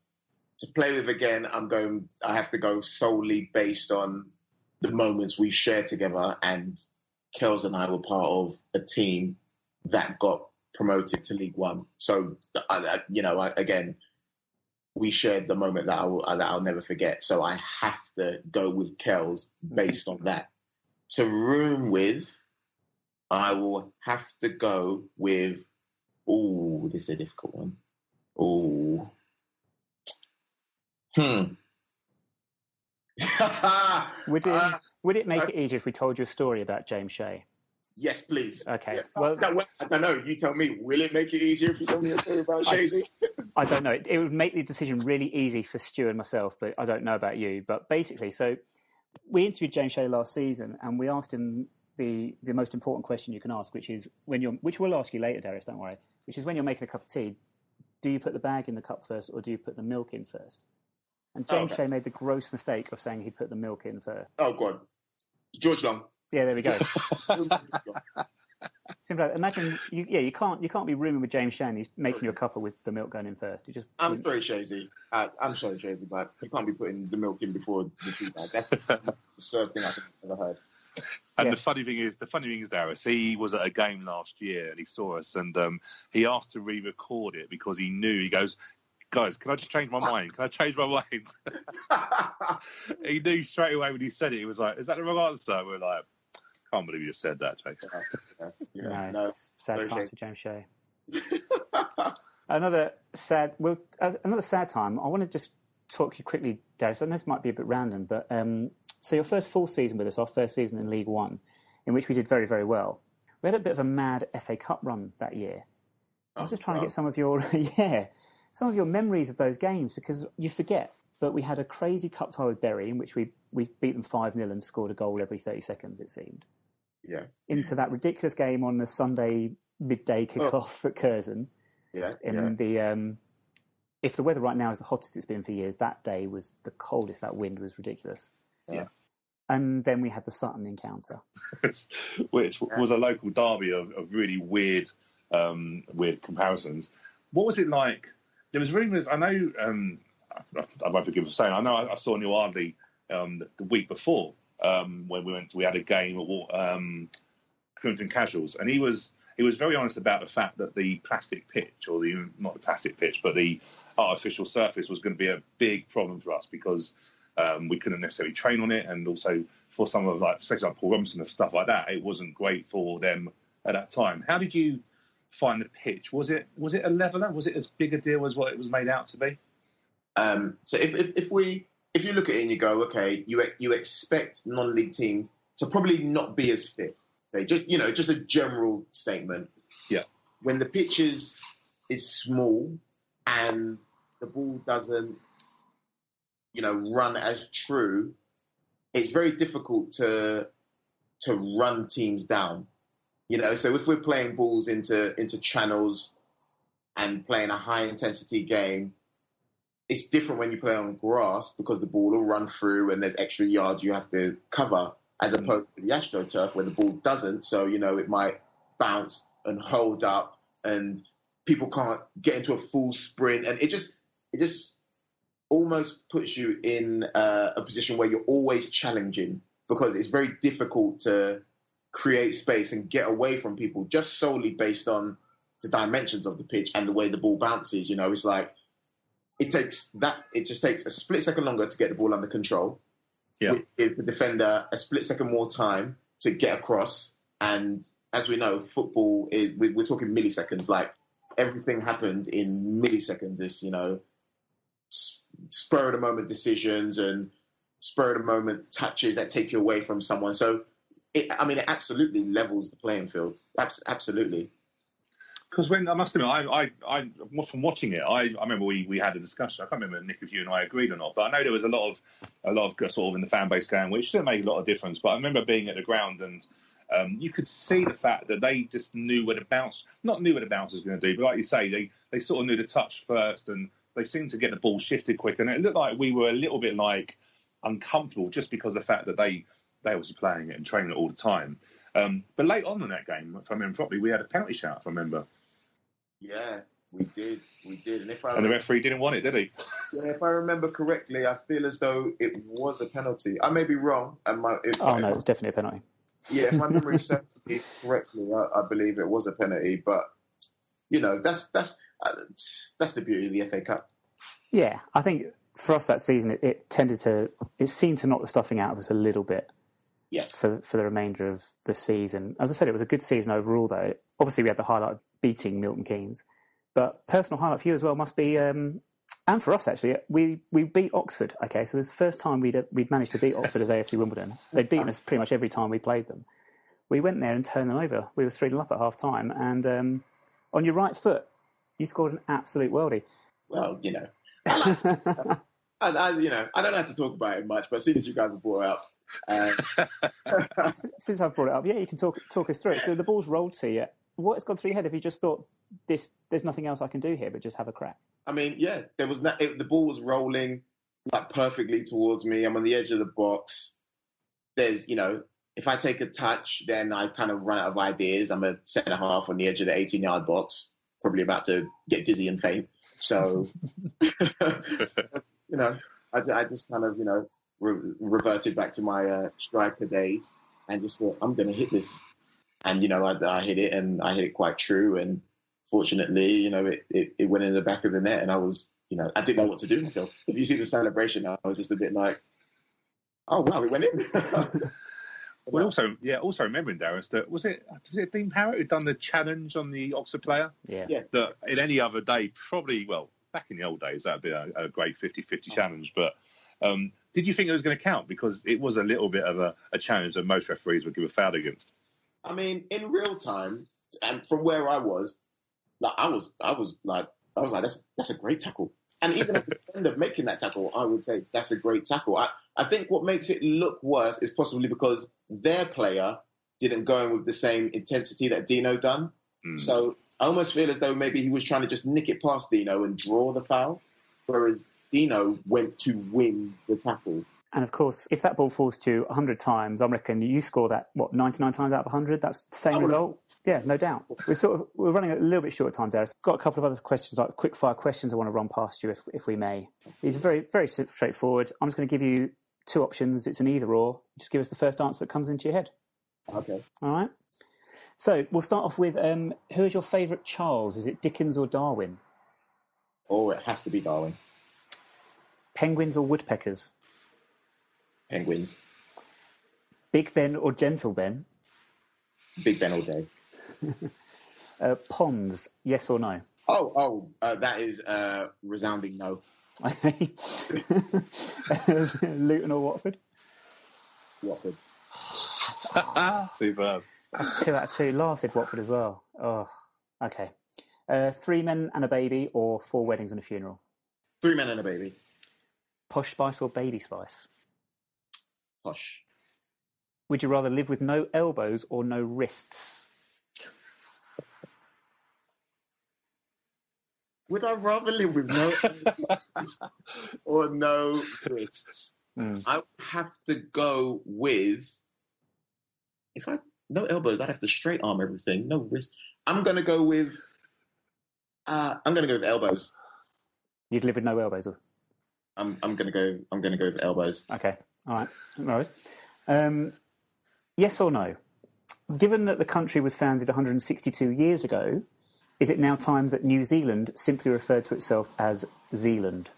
to play with again, I have to go solely based on the moments we shared together, and Kels and I were part of a team that got promoted to League One. So, again, we shared the moment that I'll never forget. So I have to go with Kels based on that. To room with, I will have to go with, this is a difficult one. Would it make it easier if we told you a story about James Shea? Yes, please. Okay. Yeah. Well, I don't know. You tell me. Will it make it easier if you tell me a story about Shazy? I don't know. It would make the decision really easy for Stu and myself, but I don't know about you. But basically, so we interviewed James Shea last season, and we asked him the most important question you can ask, which is which we'll ask you later, Darius. Don't worry. Which is when you're making a cup of tea, do you put the bag in the cup first, or do you put the milk in first? And James Shea made the gross mistake of saying he'd put the milk in first. Oh, God. George Long. Yeah, there we go. Simple. Imagine, you can't be rooming with James Shea and he's making you a cuppa with the milk going in first. I'm sorry, Shazy. I'm sorry, Shazy, but you can't be putting the milk in before the tea bag. That's the absurd thing I've ever heard. And the funny thing is, Darius, he was at a game last year and he saw us, and he asked to re-record it because he knew. He goes, "Guys, can I just change my mind? Can I change my mind?" He knew straight away when he said it. He was like, "Is that the wrong answer?" We're like, "Can't believe you just said that, Jake." No, sad times for James Shea. Another sad time. I want to just talk you quickly, Darius. I know this might be a bit random, but so your first full season with us, our first season in League One, in which we did very, very well. We had a bit of a mad FA Cup run that year. I was just trying to get some of your memories of those games, because you forget. But we had a crazy cup tie with Bury, in which we beat them 5-0 and scored a goal every 30 seconds, it seemed. Yeah. Into that ridiculous game on the Sunday midday kickoff at Curzon. Yeah. If the weather right now is the hottest it's been for years, that day was the coldest. That wind was ridiculous. Yeah. And then we had the Sutton encounter, which was a local derby of really weird comparisons. What was it like? There was rumours. I know. I won't forgive for saying. I know. I saw Neil Ardley the week before when we had a game at Accrington Casuals, and he was very honest about the fact that the plastic pitch, or not the plastic pitch, but the artificial surface was going to be a big problem for us, because we couldn't necessarily train on it, and also for some of, like, especially like Paul Robinson and stuff like that, it wasn't great for them at that time. How did you find the pitch? Was it a leveler? Was it as big a deal as what it was made out to be? So if you look at it and you go, okay, you expect non-league teams to probably not be as fit. Just a general statement. Yeah. When the pitch is small and the ball doesn't, run as true, it's very difficult to run teams down. So if we're playing balls into channels and playing a high intensity game, it's different when you play on grass, because the ball will run through and there's extra yards you have to cover, as opposed to the AstroTurf where the ball doesn't. So, it might bounce and hold up and people can't get into a full sprint. And it just almost puts you in a position where you're always challenging, because it's very difficult to create space and get away from people just solely based on the dimensions of the pitch and the way the ball bounces. It's like, it just takes a split second longer to get the ball under control. Yeah. Give the defender a split second more time to get across. And as we know, football we're talking milliseconds. Like, everything happens in milliseconds. It's, spur of the moment decisions and spur of the moment touches that take you away from someone. So, it absolutely levels the playing field. Absolutely. Because when I must admit, I from watching it, I remember we had a discussion. I can't remember, Nick, if you and I agreed or not, but I know there was a lot of sort of in the fan base going, which didn't make a lot of difference. But I remember being at the ground, and you could see the fact that they just knew where the bounce was going to do, but like you say, they sort of knew the touch first, and they seemed to get the ball shifted quick, and it looked like we were a little bit like uncomfortable just because of the fact that they was playing it and training it all the time. But late on in that game, if I remember properly, we had a penalty shout, if I remember. Yeah, we did. And the referee didn't want it, did he? Yeah, if I remember correctly, I feel as though it was a penalty. I may be wrong. It was definitely a penalty. Yeah, if my memory serves me correctly, I believe it was a penalty. But that's the beauty of the FA Cup. Yeah, I think for us that season, it seemed to knock the stuffing out of us a little bit. Yes. For the remainder of the season. As I said, it was a good season overall, though. Obviously, we had the highlight of beating Milton Keynes. But personal highlight for you as well must be, and for us, actually, we beat Oxford. Okay, so this is the first time we'd managed to beat Oxford as AFC Wimbledon. They'd beaten us pretty much every time we played them. We went there and turned them over. We were 3-0 up at half-time. And on your right foot, you scored an absolute worldie. Well, I don't have to talk about it much, but as soon as you guys have brought it up, since I've brought it up, yeah, you can talk us through it. So the ball's rolled to you. What's gone through your head? Have you just thought, there's nothing else I can do here but just have a crack? There was the ball was rolling like perfectly towards me. I'm on the edge of the box. There's, if I take a touch, then I kind of run out of ideas. I'm a centre half on the edge of the 18-yard box, probably about to get dizzy and faint. So, I just kind of, reverted back to my striker days. and just thought, I'm going to hit this. And, I hit it, and I hit it quite true. And fortunately, it went in the back of the net, and I was, I didn't know what to do myself. If you see the celebration, I was just a bit like, oh, wow, it went in. Well, also remembering, Darius, that was it Dean Parrott who'd done the challenge on the Oxford player? Yeah. That in any other day, probably, back in the old days, that'd be a great 50-50 challenge. But did you think it was going to count? Because it was a little bit of a challenge that most referees would give a foul against. I mean, in real time, and from where I was, I was like, that's a great tackle. And even at the end of making that tackle, I would say that's a great tackle. I think what makes it look worse is possibly because their player didn't go in with the same intensity that Dino done. So I almost feel as though maybe he was trying to just nick it past Dino and draw the foul, whereas Dino went to win the tackle. And of course, if that ball falls to you 100 times, I reckon you score that, 99 times out of 100? That's the same result? Yeah, no doubt. We're running a little bit short of time, Darius. Got a couple of other questions, like quick-fire questions I want to run past you, if we may. These are very, very straightforward. I'm just going to give you 2 options. It's an either-or. Just give us the first answer that comes into your head. Okay. All right? So we'll start off with, who is your favourite Charles? Is it Dickens or Darwin? Oh, it has to be Darwin. Penguins or woodpeckers? Penguins. Big Ben or Gentle Ben? Big Ben all day. Ponds, yes or no? That is resounding no. Luton or Watford? Watford. Superb. That's 2 out of 2. Lars said Watford as well. Oh, okay. 3 men and a baby or 4 weddings and a funeral? 3 men and a baby. Posh Spice or Baby Spice? Posh. Would you rather live with no elbows or no wrists? Would I rather live with no elbows or no wrists? I would have to go with, no elbows, I'd have to straight arm everything. No wrists. I'm gonna go with elbows. You'd live with no elbows? Or? I'm gonna go with elbows. Okay. All right. No worries. Yes or no? Given that the country was founded 162 years ago, is it now time that New Zealand simply referred to itself as Zealand?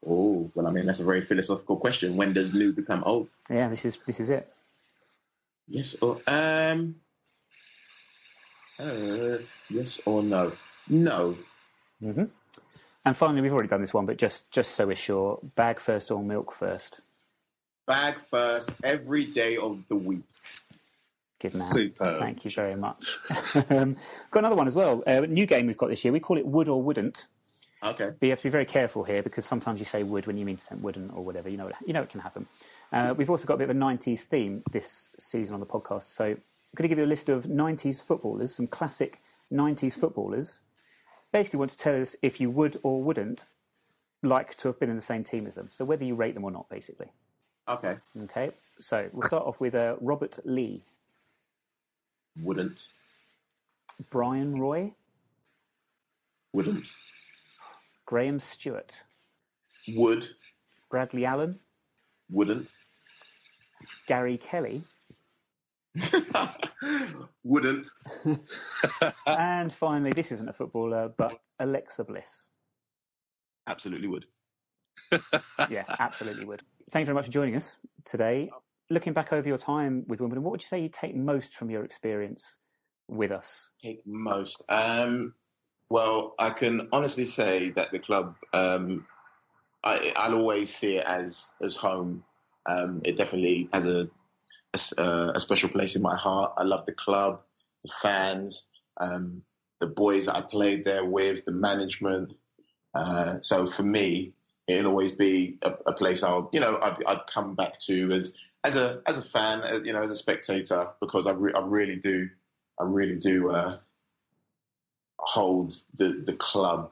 Oh, well, I mean, that's a very philosophical question. When does new become old? Yeah, this is it. Yes or yes or no? No. Mm-hmm. And finally, we've already done this one, but just so we're sure, bag first or milk first? Bag first, every day of the week. Good man. Superb. Thank you very much. Got another one as well. New game we've got this year. We call it Would or Wouldn't. Okay. But you have to be very careful here because sometimes you say would when you mean to say wouldn't or whatever. You know it can happen. We've also got a bit of a 90s theme this season on the podcast. So I'm going to give you a list of 90s footballers, some classic 90s footballers. Basically want to tell us if you would or wouldn't like to have been in the same team as them. So whether you rate them or not, basically. Okay. Okay. So we'll start off with Robert Lee. Wouldn't. Brian Roy. Wouldn't. Graham Stewart. Would. Bradley Allen. Wouldn't. Gary Kelly. Wouldn't. And finally, this isn't a footballer, but Alexa Bliss. Absolutely would. Yeah, absolutely would. Thank you very much for joining us today. Looking back over your time with Wimbledon, what would you say you take most from your experience with us? Take most. Well, I can honestly say that the club, I'll always see it as home. It definitely has a special place in my heart. I love the club, the fans, the boys that I played there with, the management. So for me, it'll always be a place I'd come back to as a fan, as a spectator, because I really do hold the club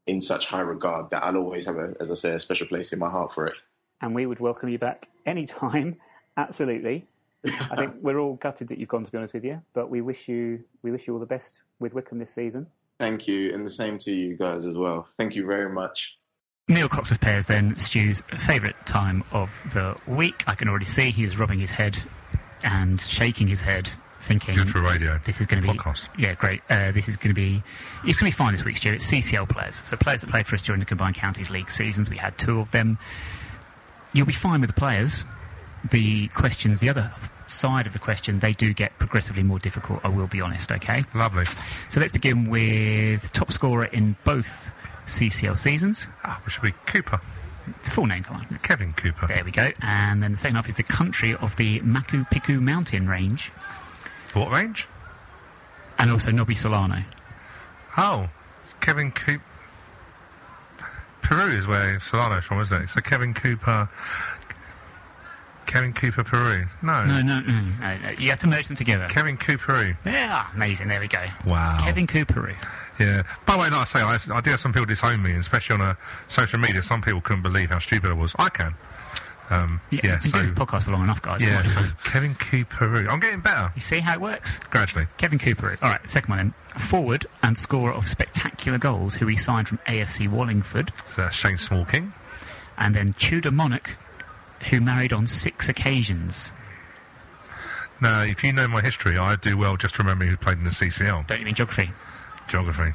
in such high regard that I'll always have a special place in my heart for it. And we would welcome you back anytime. Absolutely. I think we're all gutted that you've gone, to be honest with you, but we wish you all the best with Wycombe this season. Thank you, and the same to you guys as well. Thank you very much. Neil Cox's Pears, then, Stu's favourite time of the week. I can already see he is rubbing his head and shaking his head, thinking... Good for radio. This is going to be... Podcast. Yeah, great. This is going to be... It's going to be fine this week, Stu. It's CCL players. So players that played for us during the Combined Counties League seasons. We had 2 of them. You'll be fine with the players. The questions, the other side of the question, they do get progressively more difficult, I will be honest, okay? Lovely. So let's begin with top scorer in both CCL seasons. Which should be Cooper. Full name, come on. Kevin Cooper. There we go. And then the second half is the country of the Machu Picchu mountain range. What range? And also Nobby Solano. Oh, it's Kevin Cooper. Peru is where Solano's from, isn't it? So Kevin Cooper, Peru. No. No. You have to merge them together. Kevin Cooper. Yeah, amazing. There we go. Wow. Kevin Cooper. Yeah. By the way, like I say, I did have some people disown me, and especially on social media. Some people couldn't believe how stupid I was. I can. Yeah, so doing this podcast for long enough, guys. Yeah. Kevin Cooper. I'm getting better. You see how it works? Gradually. Kevin Cooper. All right, second one then. Forward and scorer of spectacular goals, who he signed from AFC Wallingford. So Shane Smallking. And then Tudor monarch, who married on 6 occasions. Now, if you know my history, I do well just to remember who played in the CCL. Don't you mean geography? Geography.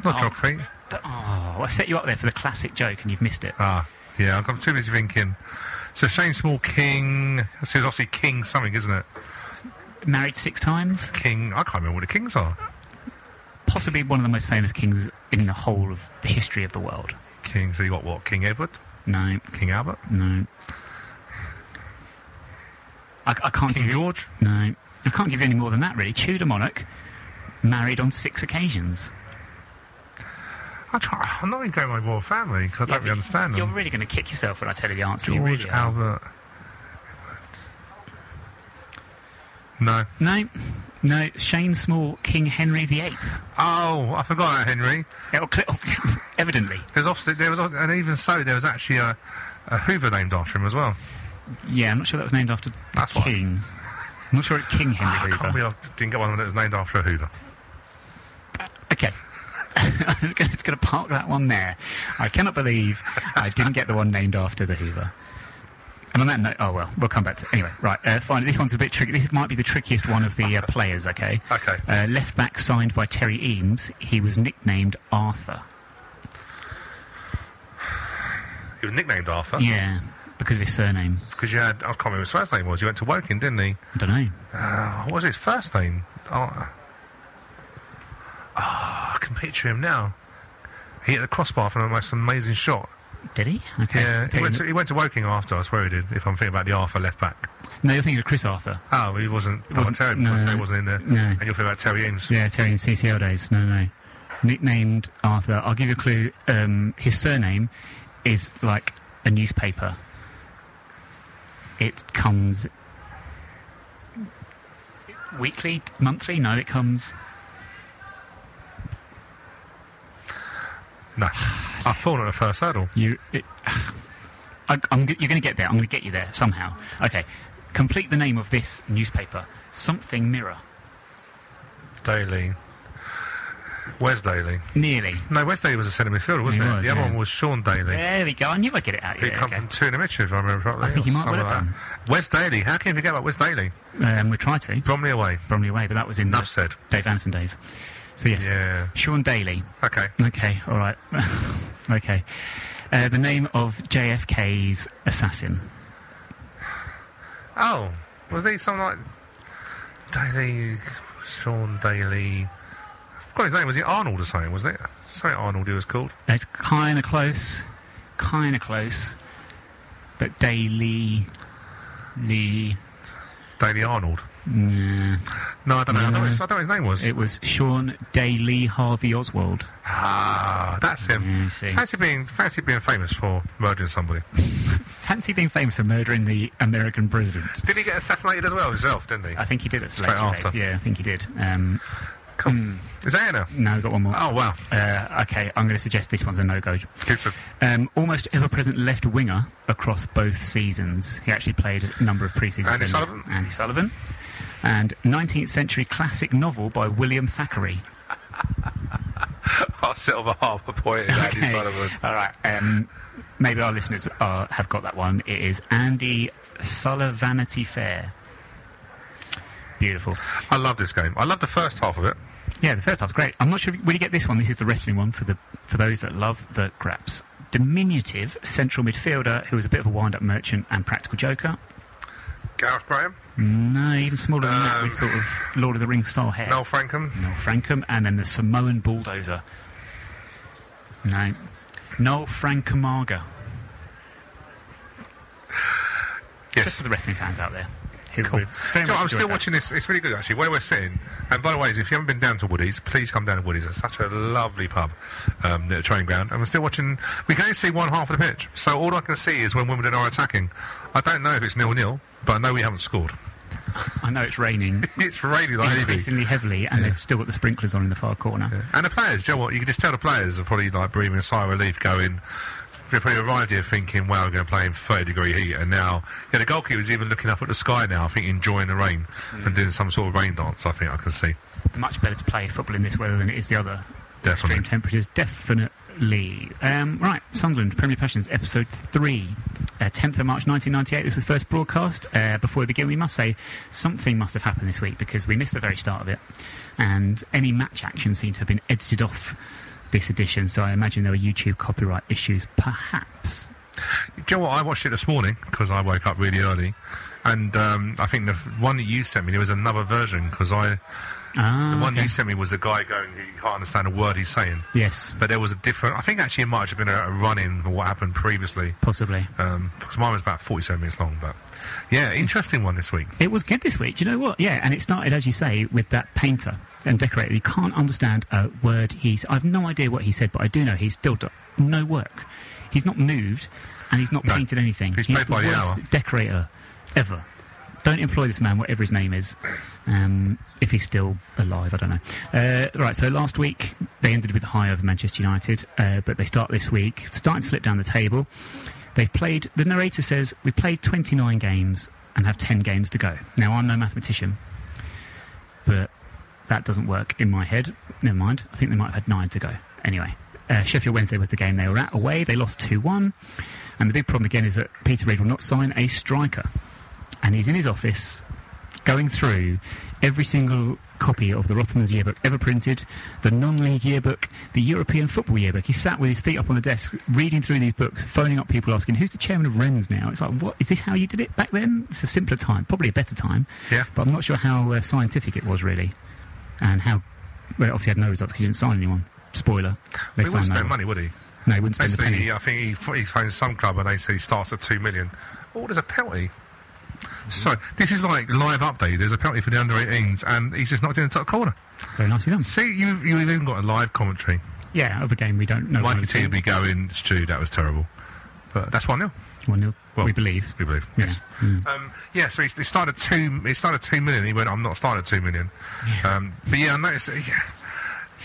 Not geography. Oh, I set you up there for the classic joke and you've missed it. Yeah, I'm too busy thinking. So Shane Small-King, so it's obviously King something, isn't it? Married 6 times. King, I can't remember what the Kings are. Possibly one of the most famous kings in the whole of the history of the world. King, so you got what, King Edward? No. King Albert? No. I can't King give you... George? No. I can't give you any more than that, really. Tudor monarch, married on 6 occasions. I'm not even going with my royal family because I don't really understand them. You're really going to kick yourself when I tell you the answer. George, really Albert. No. No. Shane Small, King Henry VIII. Oh, I forgot that Henry. Evidently. And even so, there was actually a Hoover named after him as well. Yeah, I'm not sure that was named after the King. I'm not sure it's King Henry Hoover. I can't believe I didn't get one that was named after a Hoover. Okay. I'm just going to park that one there. I cannot believe I didn't get the one named after the Hoover. And on that note, oh well, we'll come back to it. Anyway, right, finally, this one's a bit tricky. This might be the trickiest one of the players, okay? Okay. Left back signed by Terry Eames. He was nicknamed Arthur. He was nicknamed Arthur? Yeah, because of his surname. Because I can't remember what his first name was. You went to Woking, didn't he? I don't know. What was his first name? I can picture him now. He hit the crossbar from the most amazing shot. Did he? Okay. Yeah, he went to Woking after, I swear he did, if I'm thinking about the Arthur left back. No, you're thinking of Chris Arthur. Oh, he wasn't Terry. No, Terry wasn't in there. No. And you're thinking about Terry Eames. Yeah, Terry in CCL days. No. Nicknamed Arthur. I'll give you a clue. His surname is like a newspaper. It comes weekly, monthly? No, it comes... No. I've fallen at the first hurdle. You're going to get there. I'm going to get you there somehow. Okay. Complete the name of this newspaper. Something Mirror. Daily. Wes Daly. Nearly. No, Wes Daly was a centre midfielder, wasn't it? The other one was Sean Daly. There we go. I knew I'd get it out. He come from Tuna Mitchell, if I remember correctly. I think he might well have done. Wes Daly. How can you forget about Wes Daly? We tried to. Bromley away, but that was in Enough said. Dave Anderson days. So yes, yeah. Sean Daly. Okay, all right. Okay. The name of JFK's assassin. Oh, was he something like Daly, Sean Daly? I forgot his name. Was he Arnold or something? Wasn't it? Something Arnold he was called. It's kind of close, but Daly Arnold. No, I don't know. I don't know what his name was. It was Sean Daly Harvey Oswald. Ah, that's him. Yeah, fancy being famous for murdering somebody. Fancy being famous for murdering the American president. Did he get assassinated as well himself, didn't he? I think he did at straight after. Yeah, I think he did. Cool. Is that Anna? No, we've got one more. Oh, wow. Okay, I'm going to suggest this one's a no-go. Almost ever-present left winger across both seasons. He actually played a number of pre-season Andy Sullivan. And 19th century classic novel by William Thackeray. I'll settle for half a point in Andy Sullivan. All right. Maybe our listeners have got that one. It is Andy Sullivanity Fair. Beautiful. I love this game. I love the first half of it. Yeah, the first half's great. I'm not sure will you get this one. This is the wrestling one for those that love the graps. Diminutive central midfielder who was a bit of a wind-up merchant and practical joker. Gareth Graham? No, even smaller than that, with sort of Lord of the Rings style hair. Noel Frankham, and then the Samoan bulldozer. No, Noel Frankamaga. Yes. Just for the wrestling fans out there. Cool. I'm still watching this. It's really good, actually. Where we're sitting, and by the way, if you haven't been down to Woodies, please come down to Woodies. It's such a lovely pub, the training ground. And we're still watching. We can only see one half of the pitch, so all I can see is when Wimbledon are attacking. I don't know if it's 0-0, but I know we haven't scored. I know it's raining. It's raining like increasingly heavily, and they've still got the sprinklers on in the far corner. Yeah. And the players, do you know what? You can just tell the players are probably like breathing a sigh of relief, going. They probably arrived here thinking, wow, we're going to play in 30-degree heat, and now the goalkeeper's even looking up at the sky now, I think enjoying the rain and doing some sort of rain dance, I think I can see. Much better to play football in this weather than it is the other extreme temperatures. Definitely. Right, Sunderland, Premier Passions, Episode 3, 10th of March 1998. This was first broadcast. Before we begin, we must say something must have happened this week because we missed the very start of it, and any match action seemed to have been edited off this edition, so I imagine there were YouTube copyright issues, perhaps. Do you know what? I watched it this morning because I woke up really early, and I think the one that you sent me, there was another version because the one you sent me was the guy going, you can't understand a word he's saying. Yes. But there was a different, I think actually it might have been a run-in for what happened previously. Possibly. Because mine was about 47 minutes long, but yeah, interesting one this week. It was good this week, do you know what? Yeah, and it started, as you say, with that painter and decorator. You can't understand a word I have no idea what he said, but I do know he's still done no work. He's not moved, and he's not painted anything. He's the by the worst hour. Decorator ever. Don't employ this man, whatever his name is. If he's still alive, I don't know. Right, so last week they ended with the high over Manchester United, but they start this week, starting to slip down the table. They've played, the narrator says, we played 29 games and have 10 games to go. Now, I'm no mathematician, but that doesn't work in my head. Never mind, I think they might have had 9 to go. Anyway, Sheffield Wednesday was the game they were at. Away, they lost 2-1, and the big problem again is that Peter Reid will not sign a striker. And he's in his office going through every single copy of the Rotherham's yearbook ever printed, the non-league yearbook, the European football yearbook. He sat with his feet up on the desk, reading through these books, phoning up people asking, who's the chairman of Rennes now? It's like, what, is this how you did it back then? It's a simpler time, probably a better time. Yeah. But I'm not sure how scientific it was, really. And how, well, obviously had no results because he didn't sign anyone. Spoiler. He wouldn't spend money, would he? No, he wouldn't spend a penny. I think he phoned some club and they said he starts at 2 million. Oh, there's a penalty. So, this is like live update. There's a penalty for the under-18s, and he's just knocked in the top corner. Very nicely done. See, you've even got a live commentary. Yeah, of a game we don't know. Mikey T would be going, Stu, that was terrible. But that's 1-0. 1-0, well, we believe. We believe, yeah. Yes. So he started 2 million. He went, I'm not starting at 2 million. Yeah. But yeah, I noticed,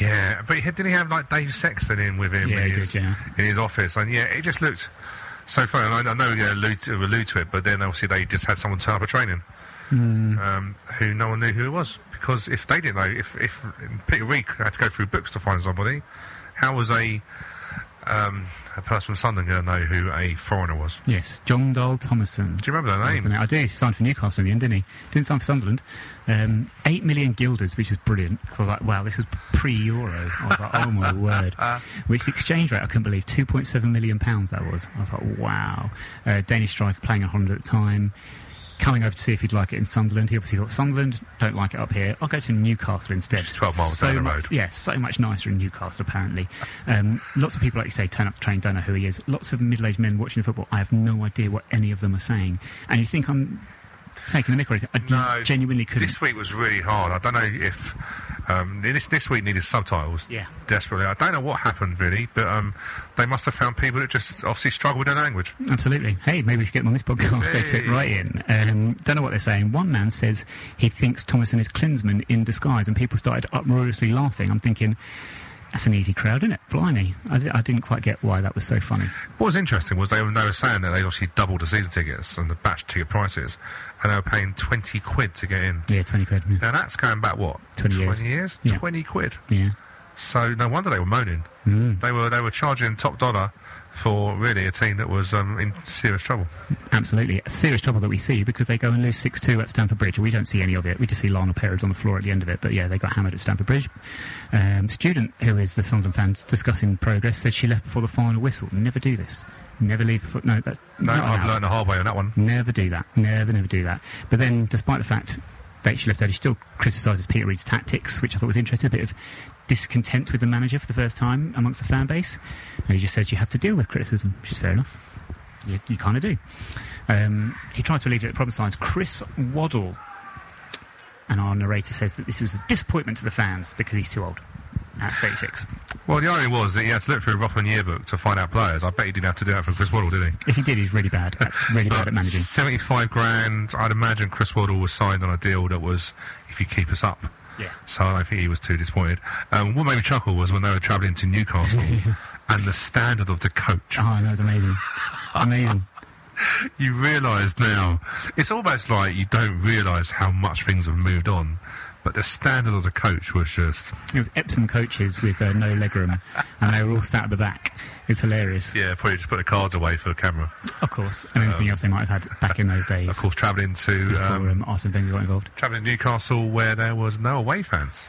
yeah. But didn't he have, like, Dave Sexton in with him in his office? And yeah, it just looked so funny. I know we're going to allude to it, but then obviously they just had someone turn up at training who no one knew who it was. Because if they didn't know, if Peter Reid had to go through books to find somebody, how was a person from Sunderland going to know who a foreigner was? Yes, John Dole Thomason. Do you remember that name? I do. He signed for Newcastle in the end, didn't he? Didn't sign for Sunderland. 8 million guilders, which is brilliant. I was like, wow, this was pre-Euro. I was like, oh my word. Which the exchange rate, I couldn't believe, £2.7 million that was. I was like, wow. Danish striker playing at Holland at the time. Coming over to see if he'd like it in Sunderland. He obviously thought, Sunderland, don't like it up here. I'll go to Newcastle instead. Just 12 miles down the road. Yeah, so much nicer in Newcastle, apparently. Lots of people, like you say, turn up to train, don't know who he is. Lots of middle-aged men watching the football. I have no idea what any of them are saying. And you think I'm taking the mick or anything? I genuinely couldn't. This week was really hard. I don't know if... this week needed subtitles desperately. I don't know what happened really, but they must have found people that just obviously struggle with their language. Absolutely. Hey, maybe we should get them on this podcast. They fit right in. Don't know what they're saying. One man says he thinks Thomason is Klinsmann in disguise, and people started uproariously laughing. I'm thinking, that's an easy crowd, isn't it? Blimey. I didn't quite get why that was so funny. What was interesting was they were saying that they obviously doubled the season tickets and the batch ticket prices, and they were paying 20 quid to get in. Yeah, 20 quid. Yeah. Now that's going back, what? 20 years? Yeah. 20 quid. Yeah. So no wonder they were moaning. They were charging top dollar for really a team that was in serious trouble. Absolutely. Serious trouble that we see because they go and lose 6-2 at Stamford Bridge. We don't see any of it. We just see Lionel Perez on the floor at the end of it. But yeah, they got hammered at Stamford Bridge. Student, who is the Sunderland fan discussing progress, said she left before the final whistle. Never do this. Never leave before... No, I've learned the hard way on that one. Never do that. Never do that. But then, despite the fact that she left early, she still criticises Peter Reid's tactics, which I thought was interesting. A bit of discontent with the manager for the first time amongst the fan base. And he just says you have to deal with criticism, which is fair enough. You kind of do. He tries to alleviate the problem signs. Chris Waddle, and our narrator says that this was a disappointment to the fans because he's too old at 36. Well, the irony was that he had to look through a Rothman yearbook to find out players. I bet he didn't have to do that for Chris Waddle, did he? If he did, he's really bad. Really bad at managing. 75 grand. I'd imagine Chris Waddle was signed on a deal that was, if you keep us up. Yeah. So I don't think he was too disappointed. What made me chuckle was when they were travelling to Newcastle and the standard of the coach. Oh, that was amazing. Amazing. You realise now, it's almost like you don't realise how much things have moved on, but the standard of the coach was just... It was Epsom coaches with no legroom, and they were all sat at the back. It's hilarious. Yeah, probably just put the cards away for the camera. Of course, and anything else they might have had back in those days. Of course, travelling to... Before Arsene Wenger got involved. Travelling to Newcastle where there was no away fans.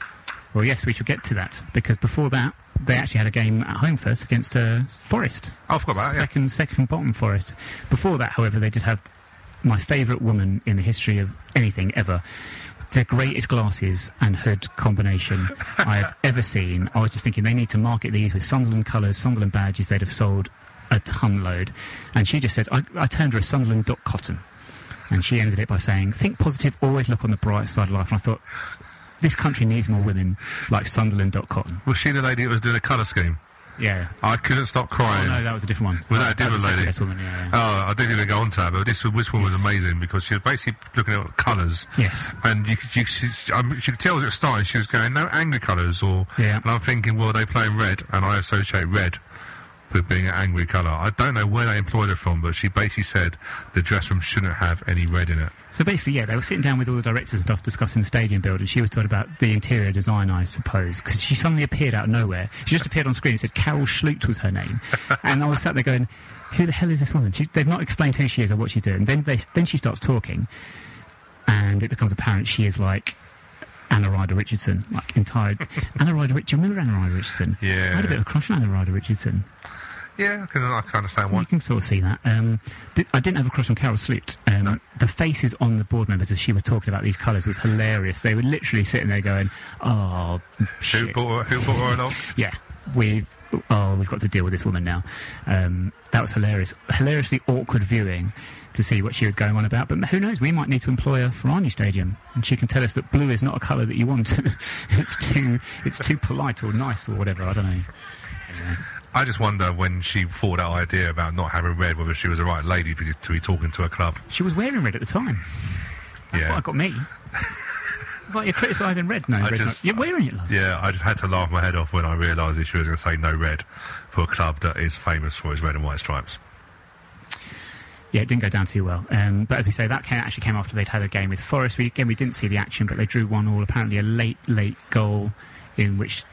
Well, yes, we should get to that, because before that, they actually had a game at home first against Forest. Oh, I forgot about that, yeah. Second bottom Forest. Before that, however, they did have my favourite woman in the history of anything ever. The greatest glasses and hood combination I have ever seen. I was just thinking they need to market these with Sunderland colours, Sunderland badges. They'd have sold a ton load. And she just said, I turned her a Sunderland.cotton. And she ended it by saying, think positive, always look on the bright side of life. And I thought, this country needs more women like Sunderland.cotton. Was she the lady that was doing a colour scheme? Yeah. I couldn't stop crying. Oh, no, that was a different one. Was that a different lady? Woman, yeah. Oh, I didn't even go on to that, but this one was amazing because she was basically looking at colours. Yes. And you could tell as it was starting, she was going, no angry colours, or... Yeah. And I'm thinking, well, they playing red, and I associate red with being an angry colour. I don't know where they employed her from, but she basically said the dress room shouldn't have any red in it. So basically, yeah, they were sitting down with all the directors and stuff discussing the stadium build, and she was talking about the interior design, I suppose, because she suddenly appeared out of nowhere. She just appeared on screen and said Carol Schlucht was her name. And I was sat there going, who the hell is this woman? They've not explained who she is or what she's doing. Then she starts talking, and it becomes apparent she is like Anna Ryder Richardson, like entire... Anna Ryder Richardson. Do you remember Anna Ryder Richardson? Yeah. I had a bit of a crush on Anna Ryder Richardson. Yeah, I can understand why. You can sort of see that. I didn't have a crush on Carol Schlucht. No. The faces on the board members as she was talking about these colours was hilarious. They were literally sitting there going, oh, shit. Who brought her along? Yeah, we've got to deal with this woman now. That was hilarious. Hilariously awkward viewing to see what she was going on about. But who knows, we might need to employ her for our new stadium, and she can tell us that blue is not a colour that you want. It's too polite or nice or whatever, I don't know. Anyway. I just wonder when she thought that idea about not having red, whether she was the right lady to be talking to a club. She was wearing red at the time. That's what got me. It's like you're criticising red. No, you're wearing it, love. Yeah, I just had to laugh my head off when I realised that she was going to say no red for a club that is famous for its red and white stripes. Yeah, it didn't go down too well. But as we say, that actually came after they'd had a game with Forest. We didn't see the action, but they drew 1-1. Apparently a late goal in which...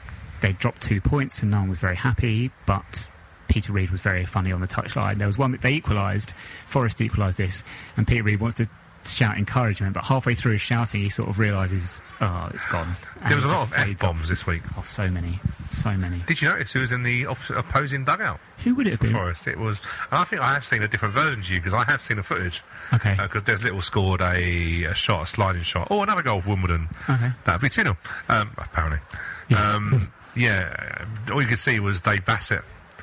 They dropped 2 points and no one was very happy, but Peter Reid was very funny on the touchline. There was one that they equalised, Forest equalised this, and Peter Reid wants to shout encouragement, but halfway through his shouting he sort of realises, it's gone. And there was a lot of F-bombs this week. Oh, so many. Did you notice who was in the opposing dugout? Who would it have been? Forest. It was, and I think I have seen a different version to you, because I have seen the footage. Okay. Because Des Little scored a sliding shot. Oh, another goal for Wimbledon. Okay. That would be 2-0, apparently. Yeah. Yeah, all you could see was Dave Bassett.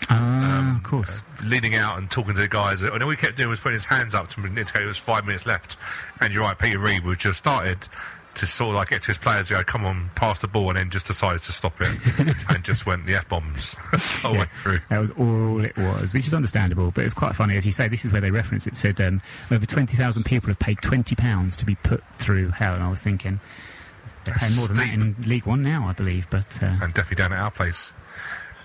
Of course. Leading out and talking to the guys. And all he kept doing was putting his hands up to indicate it was 5 minutes left. And you're right, Peter Reid was just started to sort of like get to his players to go, come on, pass the ball, and then just decided to stop it. And just went the F-bombs all the way through. That was all it was, which is understandable. But it was quite funny. As you say, this is where they reference it. It said over 20,000 people have paid £20 to be put through hell. And I was thinking... They're paying more than that in League One now, I believe. But and definitely down at our place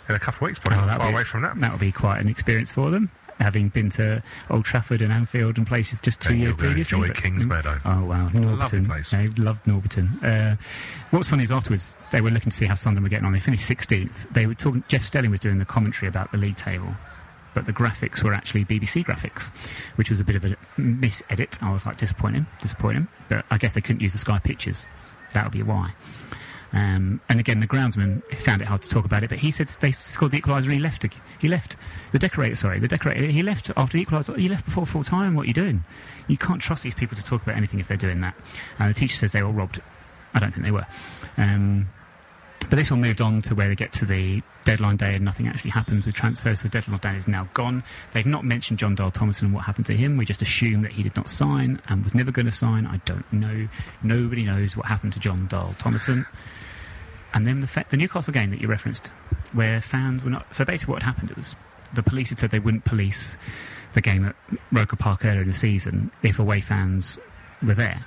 in a couple of weeks, probably not far away from that. That will be quite an experience for them. having been to Old Trafford and Anfield and places just 2 years previously. Enjoy Kings Meadow. Oh wow, Norbiton. Lovely place. They loved Norbiton. What's funny is afterwards they were looking to see how Sunderland were getting on. They finished 16th. They were talking. Jeff Stelling was doing the commentary about the league table, but the graphics were actually BBC graphics, which was a bit of a mis-edit. I was like, disappointing. But I guess they couldn't use the Sky pictures. That would be why. And again, the groundsman found it hard to talk about it, but he said they scored the equaliser and he left. He left. The decorator, he left after the equaliser. He left before full time. What are you doing? You can't trust these people to talk about anything if they're doing that. And the teacher says they were robbed. I don't think they were. But this all moved on to where they get to the deadline day and nothing actually happens with transfers, so the deadline day is now gone. They've not mentioned John Dale Thomason and what happened to him. We just assume that he did not sign and was never going to sign. I don't know. Nobody knows what happened to John Dale Thomason. And then the Newcastle game that you referenced, where fans were not... So basically what had happened was the police had said they wouldn't police the game at Roker Park earlier in the season if away fans were there.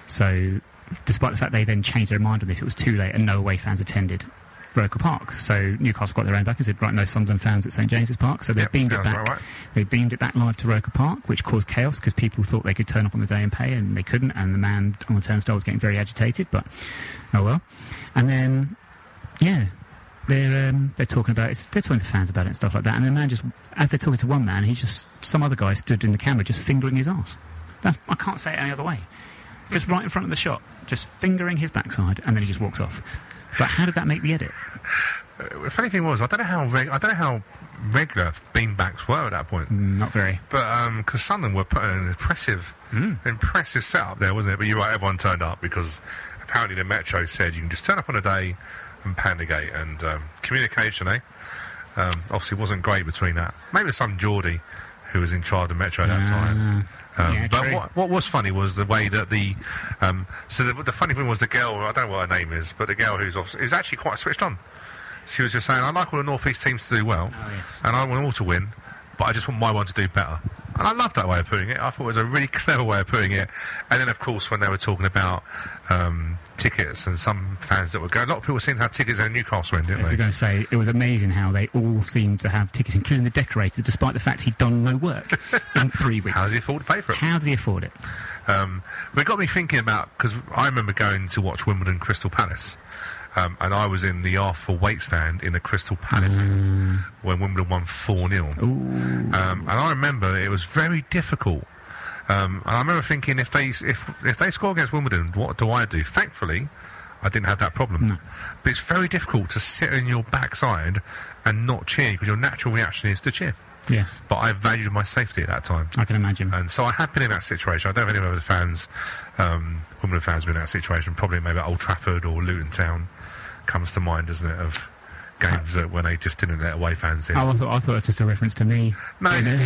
So... despite the fact they then changed their mind on this, it was too late and no away fans attended Roker Park. So Newcastle got their own back and said, right, no Sunderland fans at St James's Park. So they beamed it back. Right. They beamed it back live to Roker Park, which caused chaos because people thought they could turn up on the day and pay, and they couldn't. And the man on the turnstile was getting very agitated. But oh well. And then they're talking about it. They're talking to fans about it and stuff like that. And the man just, as they're talking to one man, some other guy stood in the camera just fingering his arse. I can't say it any other way. Just right in front of the shot, just fingering his backside, and then he just walks off. So how did that make the edit? The funny thing was, I don't know how regular beanbacks were at that point. Not very. But because Sunderland were putting an impressive setup there, wasn't it? But you're right, everyone turned up because apparently the Metro said you can just turn up on a day and pound the gate. And communication, obviously wasn't great between that. Maybe some Geordie who was in charge of Metro at that time. But what was funny was the way that the funny thing was the girl, I don't know what her name is, but the girl who's actually quite switched on. She was just saying, I like all the North East teams to do well, and I want them all to win, but I just want my one to do better. And I loved that way of putting it. I thought it was a really clever way of putting it. And then, of course, when they were talking about tickets and some fans that were going, a lot of people seemed to have tickets in Newcastle, didn't they? I was going to say, it was amazing how they all seemed to have tickets, including the decorator, despite the fact he'd done no work in 3 weeks. How does he afford to pay for it? How did he afford it? It got me thinking about, because I remember going to watch Wimbledon Crystal Palace. And I was in the Arthur Waite stand in the Crystal Palace end when Wimbledon won 4-0. And I remember it was very difficult. And I remember thinking, if they score against Wimbledon, what do I do? Thankfully, I didn't have that problem. No. But it's very difficult to sit on your backside and not cheer, because your natural reaction is to cheer. Yes. But I valued my safety at that time. I can imagine. And so I have been in that situation. I don't know if any of the fans, Wimbledon fans, have been in that situation. Probably maybe at Old Trafford or Luton Town comes to mind, doesn't it, of games that when they just didn't let away fans in. Oh, I thought it was just a reference to me. No, there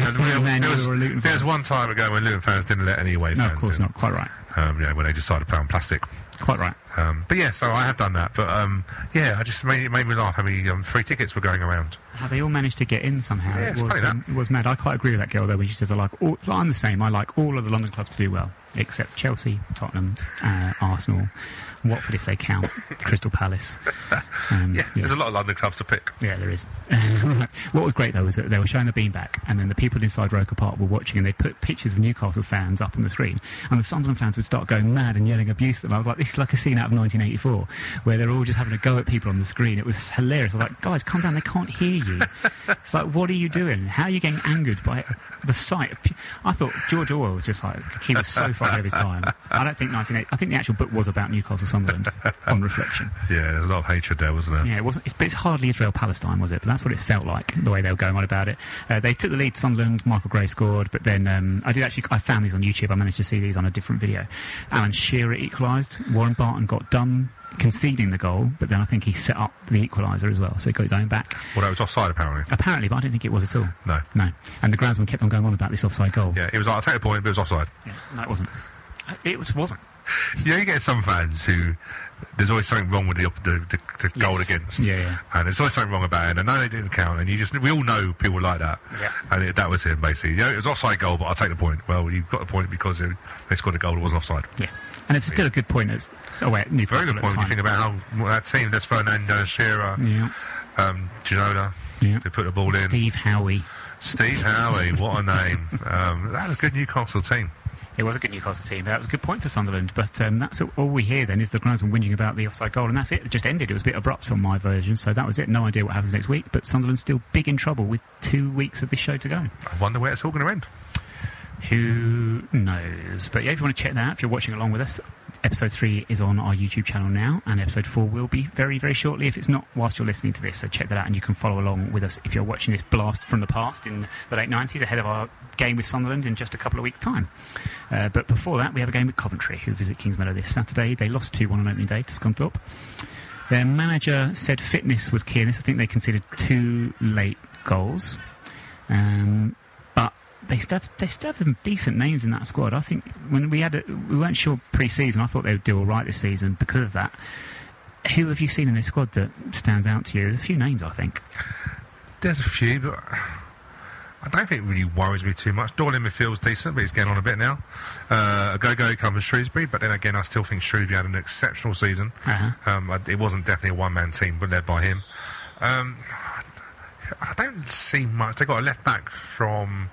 was one time ago when Luton fans didn't let any away fans in. No, of course not. Quite right. When they decided to play on plastic. Quite right. But yeah, so I have done that. But I just made me laugh how many free tickets were going around. How they all managed to get in somehow. Yeah, it was mad. I quite agree with that girl though when she says I'm the same. I like all of the London clubs to do well, except Chelsea, Tottenham, Arsenal, Watford if they count, Crystal Palace. There's a lot of London clubs to pick. Yeah, there is. What was great though was that they were showing the beanbag, and then the people inside Roker Park were watching, and they put pictures of Newcastle fans up on the screen, and the Sunderland fans would start going mad and yelling abuse at them. I was like, this is like a scene out of 1984 where they're all just having a go at people on the screen. It was hilarious. I was like, guys, calm down, they can't hear you. It's like, what are you doing? How are you getting angered by the sight of... I thought George Orwell was just like, he was so far ahead of his time. I don't think 1980... I think the actual book was about Newcastle Sunderland on reflection. Yeah, there's a lot of hatred there, wasn't there? Yeah, it wasn't. It's hardly Israel-Palestine, was it? But that's what it felt like, the way they were going on about it. They took the lead to Sunderland, Michael Gray scored, but then I found these on YouTube. I managed to see these on a different video. Alan Shearer equalised. Warren Barton got done conceding the goal, but then I think he set up the equaliser as well, so he got his own back. Well, that was offside, apparently. Apparently, but I didn't think it was at all. No. And the groundsman kept on going on about this offside goal. Yeah, it was like, I'll take the point, but it was offside. Yeah, no, it wasn't. It wasn't. You get some fans who... There's always something wrong with the goal against. Yeah. And there's always something wrong about it. And I know they didn't count. And we all know people like that. Yeah. And that was him, basically. It was offside goal, but I'll take the point. Well, you got the point because they scored a goal that wasn't offside. Yeah. And it's still a good point. Very good point when you think about how that team, that's Fernando, Shearer, Ginola, they put the ball in. Steve Howie. Steve Howie, what a name. That was a good Newcastle team. It was a good Newcastle team. That was a good point for Sunderland. But that's all we hear then is the groundsman whinging about the offside goal, and that's it. It just ended. It was a bit abrupt on my version, so that was it. No idea what happens next week, but Sunderland's still big in trouble with 2 weeks of this show to go. I wonder where it's all going to end. Who knows? But yeah, if you want to check that out, if you're watching along with us, episode 3 is on our YouTube channel now, and episode 4 will be very, very shortly if it's not whilst you're listening to this. So check that out, and you can follow along with us if you're watching this blast from the past in the late 90s, ahead of our game with Sunderland in just a couple of weeks' time. But before that, we have a game with Coventry, who visit Kingsmeadow this Saturday. They lost 2-1 on opening day to Scunthorpe. Their manager said fitness was key in this. I think they conceded 2 late goals. But they still have some decent names in that squad. I think when we weren't sure pre-season, I thought they would do all right this season because of that. Who have you seen in this squad that stands out to you? There's a few names, I think. There's a few, but I don't think it really worries me too much. Doyle in midfield's decent, but he's getting on a bit now. Go comes from Shrewsbury, but then again, I still think Shrewsbury had an exceptional season. It wasn't definitely a one-man team, but led by him. I don't see much. They got a left-back from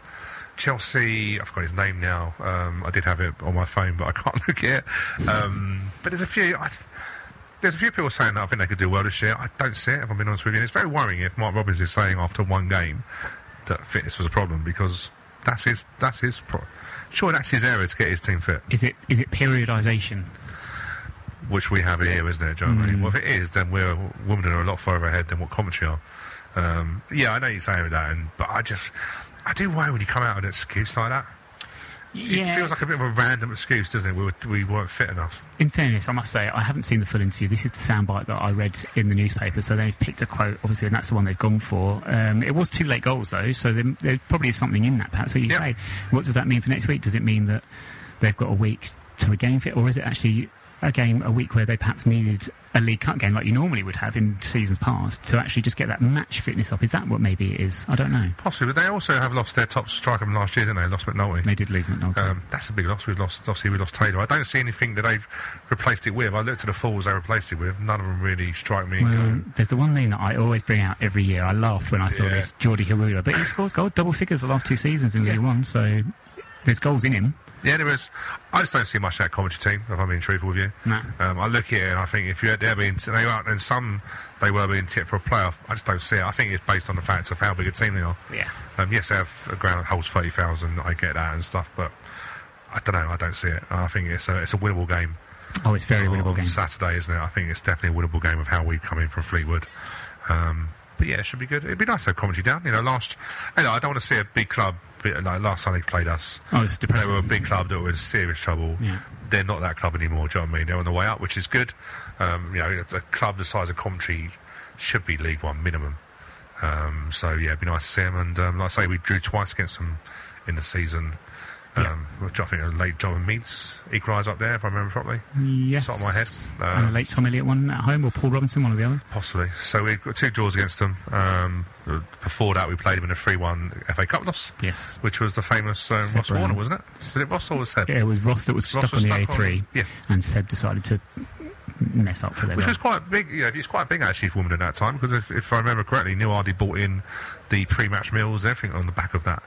Chelsea. I forgot his name now. I did have it on my phone, but I can't look at it. But there's a few... There's a few people saying that I think they could do well this year. I don't see it, if I'm being honest with you. And it's very worrying if Mark Robbins is saying after one game that fitness was a problem, because that's his sure, that's his area to get his team fit. Is it periodisation? Which we have here, isn't it, John? Well, if it is, then Wimbledon are a lot further ahead than what Coventry are. Yeah, I know you're saying that, but I do worry when you come out with an excuse like that. Yeah. It feels like a bit of a random excuse, doesn't it? We weren't fit enough. In fairness, I must say, I haven't seen the full interview. This is the soundbite that I read in the newspaper, so they've picked a quote, obviously, and that's the one they've gone for. It was 2 late goals, though, so there probably is something in that, perhaps. What you say. What does that mean for next week? Does it mean that they've got a week to regain fit, or is it actually a week where they perhaps needed a League Cup game like you normally would have in seasons past to actually just get that match fitness up? Is that what maybe it is? I don't know. Possibly, but they also have lost their top striker from last year, didn't they? Lost McNulty. They did lose McNulty. That's a big loss. We lost Taylor. I don't see anything that they've replaced it with. I looked at the forwards they replaced it with. None of them really strike me. There's the one name that I always bring out every year. I laughed when I saw this, Jordi Harula, but he scores goals, double figures the last 2 seasons in League One, so there's goals in him. Yeah, there is. I just don't see much of that Coventry team, if I'm being truthful with you. No. I look at it and I think if they're being... They were being tipped for a playoff. I just don't see it. I think it's based on the fact of how big a team they are. Yeah. Yes, they have a ground that holds 30,000. I get that and stuff, but I don't know. I don't see it. I think it's a winnable game. Oh, it's very winnable game. Saturday, isn't it? I think it's definitely a winnable game of how we come in from Fleetwood. But yeah, it should be good. It'd be nice to have Coventry down. I don't want to see a big club like last time they played us. Oh, it's depressing. They were a big club that was in serious trouble. Yeah. They're not that club anymore. Do you know what I mean? They're on the way up, which is good. A club the size of Coventry should be League One minimum. So yeah, it'd be nice to see them. And like I say, we drew twice against them in the season. Which I think a late Jonathan Meads equalised up there, if I remember properly. Yes. Top of my head. And a late Tom Elliott one at home, or Paul Robinson, one or the other. Possibly. So we've got 2 draws against them. Before that, we played them in a 3-1 FA Cup loss. Yes. Which was the famous Ross Warner, wasn't it? Was it Ross or was Seb? Yeah, it was Ross that was stuck on the A3. And Seb decided to mess up for them. Which was quite big. It was quite big actually for Wimbledon at that time, because if I remember correctly, Neil Hardy bought in the pre-match meals, everything on the back of that.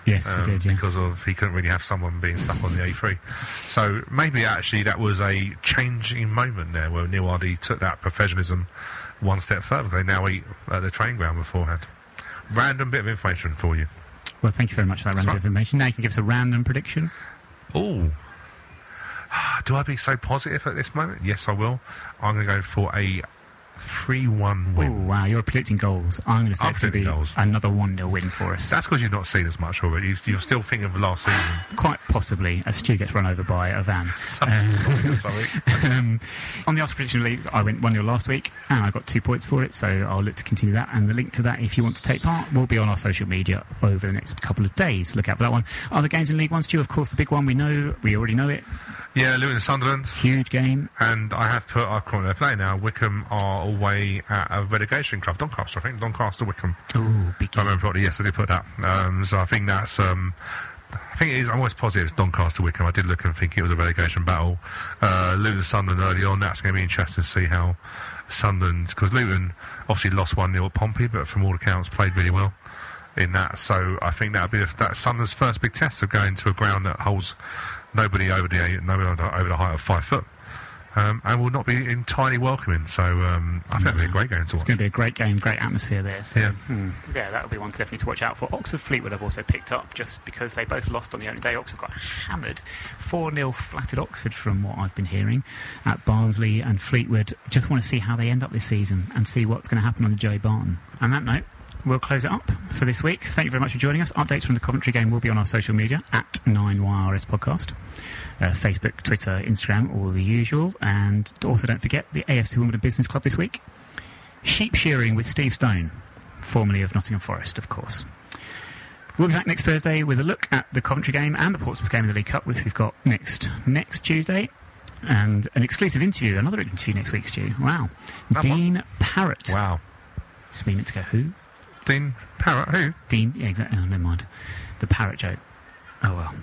Yes, he did, yes. Because he couldn't really have someone being stuck on the A3. So maybe actually that was a changing moment there where Neil Hardy took that professionalism one step further. They now eat at the training ground beforehand. Random bit of information for you. Well, thank you very much for that random information. Now you can give us a random prediction. Oh. Do I be so positive at this moment? Yes, I will. I'm going to go for a 3-1 win. Oh, wow, you're predicting goals. I'm going to say it's going to be another 1-0 win for us. That's because you've not seen as much already. You're still thinking of last season. Quite possibly, as Stu gets run over by a van. Sorry. On the Arsenal Prediction League, I went 1-0 last week, and I got 2 points for it, so I'll look to continue that. And the link to that, if you want to take part, will be on our social media over the next couple of days. Look out for that one. Other games in League One, Stu, of course, the big one we already know it. Yeah, Luton and Sunderland. Huge game. And I have put, I can't remember their play now, Wickham are away at a relegation club, Doncaster, I think. Doncaster, Wickham. Oh, big game. I remember probably, yes, I did put that. So I think that's, I think it is, I'm always positive it's Doncaster, Wickham. I did look and think it was a relegation battle. Luton and Sunderland early on, that's going to be interesting to see how Sunderland, because Luton obviously lost 1-0 at Pompey, but from all accounts played really well. in that. So I think that'll be that's Sunderland's first big test of going to a ground that holds nobody over the height of 5 foot. And will not be entirely welcoming. So I think it'll be a great game to watch. It's going to be a great game, great atmosphere there. So, yeah. Yeah, that'll be one definitely to watch out for. Oxford Fleetwood I've also picked up just because they both lost on the opening day. Oxford got hammered. 4-0 flattered Oxford from what I've been hearing at Barnsley, and Fleetwood just want to see how they end up this season and see what's going to happen on the Joey Barton. On that note, we'll close it up for this week. Thank you very much for joining us. Updates from the Coventry game will be on our social media at 9YRS Podcast. Facebook, Twitter, Instagram, all the usual. And also don't forget the AFC Wimbledon Business Club this week. Sheep shearing with Steve Stone, formerly of Nottingham Forest, of course. We'll be back next Thursday with a look at the Coventry game and the Portsmouth game in the League Cup, which we've got next Tuesday. And an exclusive interview, another interview next week, Stu. Wow. Dean Parrott. Wow. Just meaning to go, who? Dean Parrott, who? Dean, yeah, exactly. Oh, never mind. The Parrott joke. Oh, well.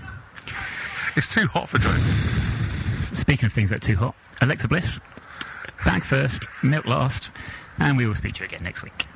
It's too hot for jokes. Speaking of things that are too hot, Alexa Bliss, bag first, milk last, and we will speak to you again next week.